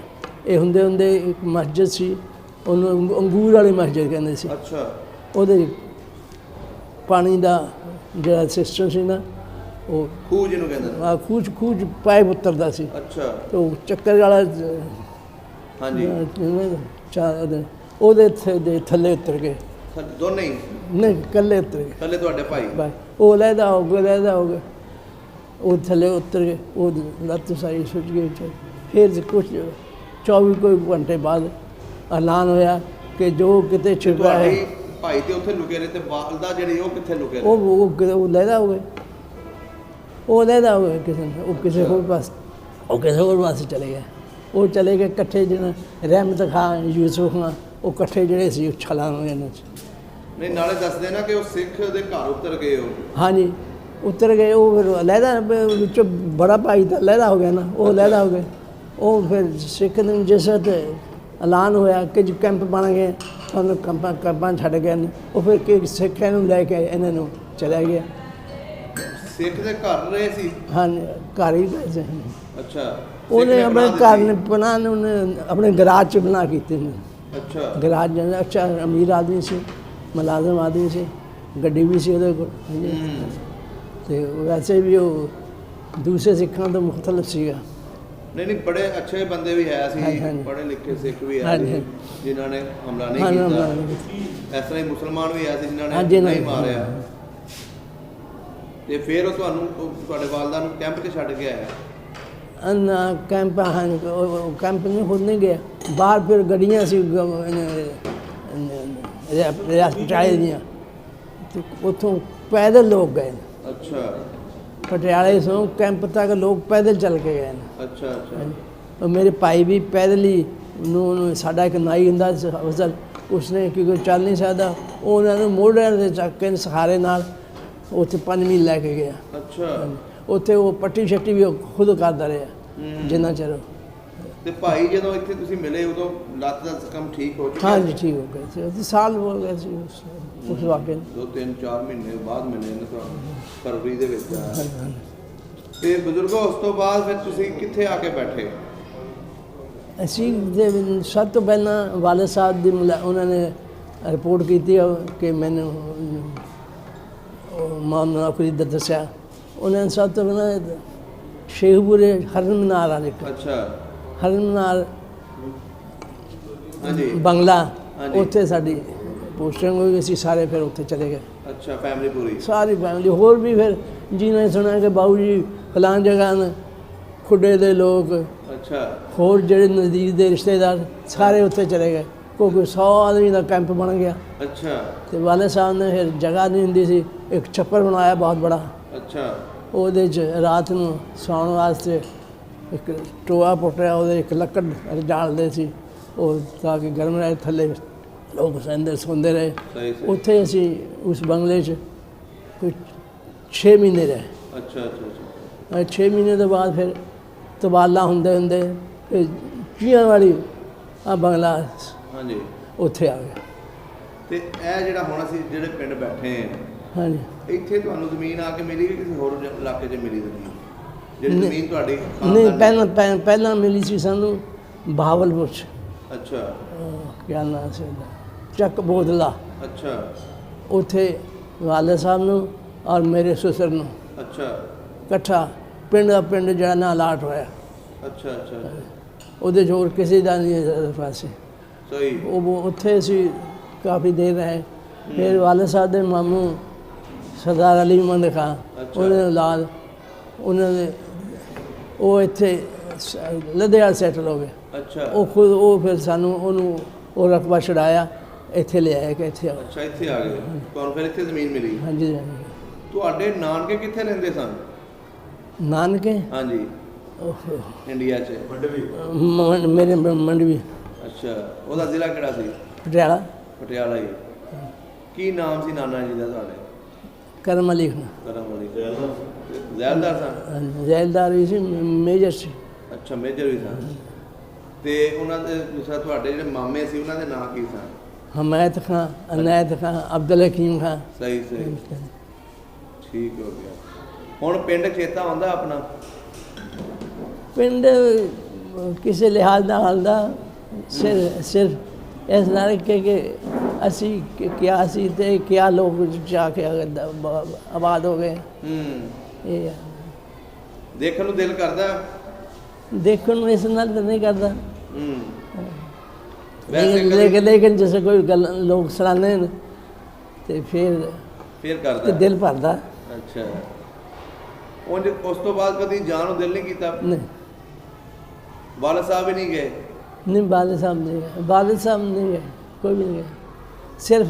ਇਹ ਹੁੰਦੇ ਹੁੰਦੇ ਇੱਕ ਮਸਜਿਦ ਸੀ, ਉਹਨੂੰ ਅੰਗੂਰ ਵਾਲੀ ਮਸਜਿਦ ਕਹਿੰਦੇ ਸੀ। ਅੱਛਾ। ਉਹਦੇ ਪਾਣੀ ਦਾ ਜਿਹੜਾ ਸਿਸਟਮ ਸੀ ਨਾ, ਉਹ ਖੂਹ ਜਿਹਨੂੰ ਕਹਿੰਦੇ ਨੇ? ਖੂਹ ਪਾਈਪ ਉਤਰਦਾ ਸੀ। ਅੱਛਾ। ਤੇ ਉਹ ਚੱਕਰ ਵਾਲਾ ਹਾਂਜੀ ਉਹਦੇ ਥੱਲੇ ਉਤਰ ਗਏ। ਦੋਨੇ ਹੀ? ਨਹੀਂ, ਇਕੱਲੇ ਉਤਰ ਗਏ। ਥੱਲੇ ਤੁਹਾਡੇ ਭਾਈ? ਉਹ ਲਹਿਦਾ ਹੋ ਗਿਆ, ਉਹ ਥੱਲੇ ਉਤਰ ਗਏ, ਉਹ ਲੱਤ ਸਾਰੀ ਸੁੱਜ ਗਈ। ਫਿਰ ਕੁਛ 24 ਕੋਈ ਘੰਟੇ ਬਾਅਦ ਐਲਾਨ ਹੋਇਆ ਕਿ ਜੋ ਕਿਤੇ ਛਿਪਿਆ ਹੈ। ਭਾਈ ਤੇ ਉੱਥੇ ਲੁਕੇ ਰਹੇ ਤੇ ਵਾਲਦਾ ਜਿਹੜੀ ਉਹ ਕਿੱਥੇ ਲੁਕੇ ਰਹੇ? ਉਹ ਲਹਿਦਾ ਹੋ ਗਏ। ਉਹ ਲਹਿਦਾ ਹੋ ਗਏ ਕਿਸੇ ਹੋਰ ਪਾਸੇ ਚਲੇ ਗਏ। ਉਹ ਚਲੇ ਗਏ ਇਕੱਠੇ, ਜਿਹਨਾਂ ਰਹਿਮਤ ਖਾਨ, ਯੂਸਫ ਖਾਨ, ਉਹ ਇਕੱਠੇ ਜਿਹੜੇ ਸੀ ਛਲਾਂ ਇਹਨਾਂ 'ਚ। ਨਹੀਂ, ਨਾਲੇ ਦੱਸਦੇ ਨਾ ਕਿ ਉਹ ਸਿੱਖ ਦੇ ਘਰ ਉਤਰ ਗਏ ਉਹ। ਹਾਂਜੀ, ਉਤਰ ਗਏ। ਉਹ ਫਿਰ ਲਹਿਦਾ ਵਿੱਚੋਂ ਬੜਾ ਭਾਈ ਤਾਂ ਲਹਿਦਾ ਹੋ ਗਿਆ ਨਾ, ਉਹ ਲਹਿਦਾ ਹੋ ਗਏ। ਉਹ ਫਿਰ ਸਿੱਖ ਨੇ ਜਿਸ ਐਲਾਨ ਹੋਇਆ ਕਿ ਜੋ ਕੈਂਪ ਬਣ ਗਏ, ਉਹਨੂੰ ਕੰਪਾਂ ਛੱਡ ਗਏ ਨੇ। ਉਹ ਫਿਰ ਕਿ ਸਿੱਖਾਂ ਨੂੰ ਲੈ ਕੇ ਇਹਨਾਂ ਨੂੰ ਚਲਾ ਗਿਆ। ਸਿੱਖ ਦੇ ਘਰ ਰਹੇ ਸੀ? ਹਾਂਜੀ, ਘਰ ਹੀ ਰਹੇ ਸੀ। ਅੱਛਾ। ਉਹਨੇ ਆਪਣੇ ਘਰ ਨੇ ਬਣਾ, ਉਹਨੇ ਆਪਣੇ ਗਰਾਜ 'ਚ ਬਣਾ ਕੀਤੇ ਨੇ। ਅੱਛਾ। ਗਰਾਜ ਅੱਛਾ, ਅਮੀਰ ਆਦਮੀ ਸੀ, ਮੁਲਾਜ਼ਮ ਆਦਮੀ ਸੀ, ਗੱਡੀ ਵੀ ਸੀ ਉਹਦੇ ਕੋਲ। ਤੇ ਵੈਸੇ ਵੀ ਉਹ ਦੂਸਰੇ ਸਿੱਖਾਂ ਤੋਂ ਮੁਖਤਲਿਫ ਸੀਗਾ। ਨਹੀਂ, ਬੜੇ ਅੱਛੇ ਬੰਦੇ ਵੀ ਹੈ ਸੀ, ਪੜ੍ਹੇ ਲਿਖੇ ਸਿੱਖ ਵੀ ਹੈ ਜਿਨ੍ਹਾਂ ਨੇ ਹਮਲਾ ਨਹੀਂ ਕੀਤਾ। ਇਸ ਤਰ੍ਹਾਂ ਹੀ ਮੁਸਲਮਾਨ ਵੀ ਹੈ ਸੀ ਜਿਨ੍ਹਾਂ ਨੇ ਨਹੀਂ ਮਾਰਿਆ। ਤੇ ਫਿਰ ਉਹ ਤੁਹਾਡੇ ਵਾਲਦਾ ਨੂੰ ਕੈਂਪ 'ਤੇ ਛੱਡ ਕੇ ਆਇਆ? ਨਾ, ਕੈਂਪ ਕੈਂਪ ਨਹੀਂ ਖੁਦ ਨਹੀਂ ਗਿਆ ਬਾਹਰ। ਫਿਰ ਗੱਡੀਆਂ ਸੀ ਪਟਿਆਲੇ ਦੀਆਂ, ਤੇ ਉੱਥੋਂ ਪੈਦਲ ਲੋਕ ਗਏ। ਅੱਛਾ। ਪਟਿਆਲੇ ਤੋਂ ਕੈਂਪ ਤੱਕ ਲੋਕ ਪੈਦਲ ਚੱਲ ਕੇ ਗਏ ਨੇ। ਅੱਛਾ ਅੱਛਾ। ਮੇਰੇ ਭਾਈ ਵੀ ਪੈਦਲ ਹੀ ਨੂੰ, ਸਾਡਾ ਇੱਕ ਨਾਈ ਹੁੰਦਾ ਸੀ ਅਫਸਰ, ਉਸਨੇ ਕਿਉਂਕਿ ਚੱਲ ਨਹੀਂ ਸਕਦਾ, ਉਹਨਾਂ ਨੂੰ ਮੋਢਿਆਂ ਦੇ ਚੱਕ ਕੇ ਸਹਾਰੇ ਨਾਲ ਉੱਥੇ 5 ਮੀਲ ਲੈ ਕੇ ਗਿਆ। ਅੱਛਾ। ਉੱਥੇ ਉਹ ਪੱਟੀ ਛੱਟੀ ਵੀ ਉਹ ਖੁਦ ਕਰਦਾ ਰਿਹਾ ਜਿੰਨਾ ਚਿਰ। ਤੇ ਭਾਈ ਜਦੋਂ ਇੱਥੇ ਤੁਸੀਂ ਮਿਲੇ ਉਦੋਂ ਲੱਤ ਦਾ ਕੰਮ ਠੀਕ ਹੋ ਚੁੱਕਾ? ਹਾਂਜੀ, ਠੀਕ ਹੋ ਗਿਆ ਸੀ। ਸਾਲ ਹੋ ਗਿਆ ਸੀ ਉਸ ਵਾਕਿਆ ਨੂੰ। 2-3-4 ਮਹੀਨੇ ਬਾਅਦ ਮਿਲੇ ਨੇ ਤੁਹਾਨੂੰ, ਫਰਵਰੀ ਦੇ ਵਿੱਚ। ਤੇ ਬਜ਼ੁਰਗੋ, ਉਸ ਤੋਂ ਬਾਅਦ ਫਿਰ ਤੁਸੀਂ ਕਿੱਥੇ ਆ ਕੇ ਬੈਠੇ? ਅਸੀਂ ਸਭ ਤੋਂ ਪਹਿਲਾਂ ਵਾਲਦ ਸਾਹਿਬ ਦੀ ਉਹਨਾਂ ਨੇ ਰਿਪੋਰਟ ਕੀਤੀ ਕਿ ਮੈਨੂੰ ਨੌਕਰੀ ਦਾ ਦੱਸਿਆ। ਉਹਨਾਂ ਨੇ ਸਭ ਤੋਂ ਪਹਿਲਾਂ ਸ਼ੇਖਪੁਰੇ ਹਰਮਨਾਰ ਵਾਲੇ। ਅੱਛਾ। ਹਰਮਨਾਰ ਹਾਂਜੀ, ਬੰਗਲਾ, ਉੱਥੇ ਸਾਡੀ ਪੋਸਟਿੰਗ ਹੋਈ। ਅਸੀਂ ਸਾਰੇ ਫਿਰ ਉੱਥੇ ਚਲੇ ਗਏ। ਅੱਛਾ, ਫੈਮਿਲੀ ਪੂਰੀ? ਸਾਰੀ ਫੈਮਿਲੀ। ਹੋਰ ਵੀ ਫਿਰ ਜਿਹਨੇ ਸੁਣਿਆ ਕਿ ਬਾਊ ਜੀ ਫਲਾਂ ਜਗ੍ਹਾ ਨੇ, ਖੁੱਡੇ ਦੇ ਲੋਕ, ਅੱਛਾ, ਹੋਰ ਜਿਹੜੇ ਨਜ਼ਦੀਕ ਦੇ ਰਿਸ਼ਤੇਦਾਰ ਸਾਰੇ ਉੱਥੇ ਚਲੇ ਗਏ, ਕਿਉਂਕਿ 100 ਆਦਮੀ ਦਾ ਕੈਂਪ ਬਣ ਗਿਆ। ਅੱਛਾ। ਤੇ ਵਾਲੇ ਸਾਹਿਬ ਨੇ ਫਿਰ ਜਗ੍ਹਾ ਨਹੀਂ ਹੁੰਦੀ ਸੀ, ਇੱਕ ਛੱਪਰ ਬਣਾਇਆ ਬਹੁਤ ਬੜਾ। ਅੱਛਾ ਉਹਦੇ 'ਚ ਰਾਤ ਨੂੰ ਸੌਣ ਵਾਸਤੇ ਇੱਕ ਟੋਆ ਪੁੱਟਿਆ, ਉਹਦੇ ਇੱਕ ਲੱਕੜ ਜਾਲਦੇ ਸੀ ਉਹ ਤਾਂ ਕਿ ਗਰਮ ਰਹੇ, ਥੱਲੇ ਲੋਕ ਸੌਂਦੇ ਰਹੇ। ਸਹੀ ਉੱਥੇ ਅਸੀਂ ਉਸ ਬੰਗਲੇ 'ਚ ਕੋਈ 6 ਮਹੀਨੇ ਰਹੇ। ਅੱਛਾ ਅੱਛਾ 6 ਮਹੀਨੇ ਤੋਂ ਬਾਅਦ ਫਿਰ ਤਬਾਲਾ ਹੁੰਦੇ ਹੁੰਦੇ ਫਿਰ ਚੀਆਂ ਵਾਲੀ ਆ ਬੰਗਲਾ ਹਾਂਜੀ ਉੱਥੇ ਆ ਗਿਆ। ਤੇ ਇਹ ਜਿਹੜਾ ਹੁਣ ਅਸੀਂ ਜਿਹੜੇ ਪਿੰਡ ਬੈਠੇ ਹਾਂ, ਹਾਂਜੀ ਇੱਥੇ ਤੁਹਾਨੂੰ ਜ਼ਮੀਨ ਆ ਕੇ ਮਿਲੀ ਕਿ ਕਿਸੇ ਹੋਰ ਇਲਾਕੇ 'ਚ ਮਿਲੀ ਜ਼ਮੀਨ? ਜਿਹੜੀ ਜ਼ਮੀਨ ਤੁਹਾਡੀ ਨਹੀਂ, ਪਹਿਲਾਂ ਮਿਲੀ ਸੀ ਸਾਨੂੰ ਬਹਾਵਲਪੁਰ 'ਚ। ਅੱਛਾ ਕਿਆ ਨਾਮ ਸੀ ਉਹਦਾ, ਚੱਕ ਬੋਦਲਾ। ਅੱਛਾ ਉੱਥੇ ਵਾਲੇ ਸਾਹਿਬ ਨੂੰ ਔਰ ਮੇਰੇ ਸੁਸਰ ਨੂੰ ਅੱਛਾ ਇਕੱਠਾ ਪਿੰਡ ਦਾ ਪਿੰਡ ਜਿਹੜਾ ਨਾ ਅਲਾਟ ਹੋਇਆ, ਅੱਛਾ ਅੱਛਾ ਉਹਦੇ 'ਚ ਹੋਰ ਕਿਸੇ ਦਾ ਨਹੀਂ ਹੈ ਪਾਸੇ। ਸਹੀ ਉਹ ਉੱਥੇ ਅਸੀਂ ਕਾਫੀ ਦੇਰ ਰਹੇ। ਫਿਰ ਵਾਲੇ ਸਾਹਿਬ ਦੇ ਮਾਮੂ ਸਰਦਾਰ ਅਲੀ ਮੁਹੰਮਦ ਖਾਨ, ਉਹਦੇ ਔਲਾਦ, ਉਹਨਾਂ ਦੇ ਉਹ ਇੱਥੇ ਲੁਧਿਆਣਾ ਸੈਟਲ ਹੋ ਗਏ। ਅੱਛਾ ਉਹ ਖੁਦ ਉਹ ਫਿਰ ਸਾਨੂੰ ਉਹਨੂੰ ਉਹ ਰਕਬਾ ਛਡਾਇਆ, ਇੱਥੇ ਲਿਆਇਆ ਕਿ ਇੱਥੇ ਆਓ। ਅੱਛਾ ਇੱਥੇ ਆ ਗਏ, ਤੁਹਾਨੂੰ ਫਿਰ ਇੱਥੇ ਜ਼ਮੀਨ ਮਿਲੀ। ਹਾਂਜੀ ਤੁਹਾਡੇ ਨਾਨਕੇ ਕਿੱਥੇ ਰਹਿੰਦੇ ਸਨ? ਨਾਨਕੇ ਹਾਂਜੀ ਇੰਡੀਆ 'ਚ ਮੇਰੇ ਮੰਡਵੀ ਅੱਛਾ, ਉਹਦਾ ਜ਼ਿਲ੍ਹਾ ਕਿਹੜਾ ਸੀ? ਪਟਿਆਲਾ। ਪਟਿਆਲਾ ਹੀ। ਕੀ ਨਾਮ ਸੀ ਨਾਨਾ ਜੀ ਦਾ ਤੁਹਾਡੇ? ਕਰਮ ਅਲੀ ਖਾਨ। ਕਰਮ ਅਲੀ ਜ਼ੈਲਦਾਰ ਸਨ? ਜ਼ੈਲਦਾਰ ਵੀ ਸੀ, ਮੇਜਰ ਸੀ। ਅੱਛਾ ਮੇਜਰ ਵੀ ਸਨ। ਤੇ ਉਹਨਾਂ ਦੇ ਦੂਸਰਾ ਤੁਹਾਡੇ ਜਿਹੜੇ ਮਾਮੇ ਸੀ ਉਹਨਾਂ ਦੇ ਨਾਂ ਕੀ ਸਨ? ਹਮਾਇਤ ਖਾਂ, ਅਨਾਇਤ ਖਾਂ, ਅਬਦੁਲ ਹਕੀਮ ਖਾਂ। ਸਹੀ ਸਹੀ ਠੀਕ ਹੋ ਗਿਆ। ਹੁਣ ਪਿੰਡ ਚੇਤਾ ਆਉਂਦਾ ਆਪਣਾ? ਪਿੰਡ ਕਿਸੇ ਲਿਹਾਜ਼ ਨਾਲ ਆਉਂਦਾ, ਸਿਰਫ ਇਸ ਨਾਲ ਕਿ ਅਸੀਂ ਕਿਆ ਸੀ ਤੇ ਕਿਆ ਲੋਕ ਜਾ ਕੇ ਆਬਾਦ ਹੋ ਗਏ। ਇਹ ਦੇਖਣ ਨੂੰ ਦਿਲ ਕਰਦਾ? ਦੇਖਣ ਨੂੰ ਇਸ ਨਾਲ ਤਾਂ ਨਹੀਂ ਕਰਦਾ, ਲੇਕਿਨ ਜਿਵੇਂ ਕੋਈ ਗੱਲ ਲੋਕ ਸੁਣਾਉਂਦੇ ਨੇ ਤੇ ਫਿਰ ਕਰਦਾ, ਦਿਲ ਭਰਦਾ। ਅੱਛਾ ਉਂਝ ਉਸ ਤੋਂ ਬਾਅਦ ਕਦੀ ਜਾਣ ਨੂੰ ਦਿਲ ਨਹੀਂ ਕੀਤਾ? ਨਹੀਂ ਵਾਲਾ ਸਾਹਿਬ ਵੀ ਨਹੀਂ ਗਏ? ਨਹੀਂ ਵਾਲੇ ਸਾਹਿਬ ਨਹੀਂ ਗਏ, ਵਾਲੇ ਸਾਹਿਬ ਨਹੀਂ ਗਏ, ਕੋਈ ਵੀ ਨਹੀਂ ਗਿਆ। ਸਿਰਫ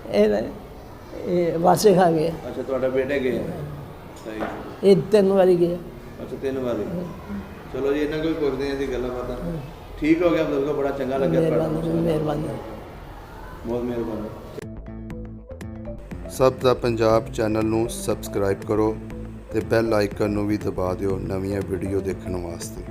ਇਹ ਵਾਸੇ ਖਾ ਗਏ। ਅੱਛਾ ਤੁਹਾਡੇ ਬੇਟੇ ਗਏ? ਸਹੀ ਇਹ 3 ਵਾਰੀ ਗਿਆ। ਅੱਛਾ 3 ਵਾਰੀ। ਚਲੋ ਜੀ ਇਹਨਾਂ ਕੋਈ ਪੁੱਛਦੇ ਹਾਂ ਅਸੀਂ ਗੱਲਾਂ ਬਾਤਾਂ। ਠੀਕ ਹੋ ਗਿਆ ਬਜ਼ੁਰਗੋ, ਬੜਾ ਚੰਗਾ ਲੱਗਿਆ ਤੁਹਾਡਾ। ਮਿਹਰਬਾਨੀ, ਬਹੁਤ ਮਿਹਰਬਾਨੀ। ਸਭ ਦਾ ਪੰਜਾਬ ਚੈਨਲ ਨੂੰ ਸਬਸਕ੍ਰਾਈਬ ਕਰੋ ਤੇ ਬੈਲ ਆਈਕਨ ਨੂੰ ਵੀ ਦਬਾ ਦਿਓ ਨਵੀਆਂ ਵੀਡੀਓ ਦੇਖਣ ਵਾਸਤੇ।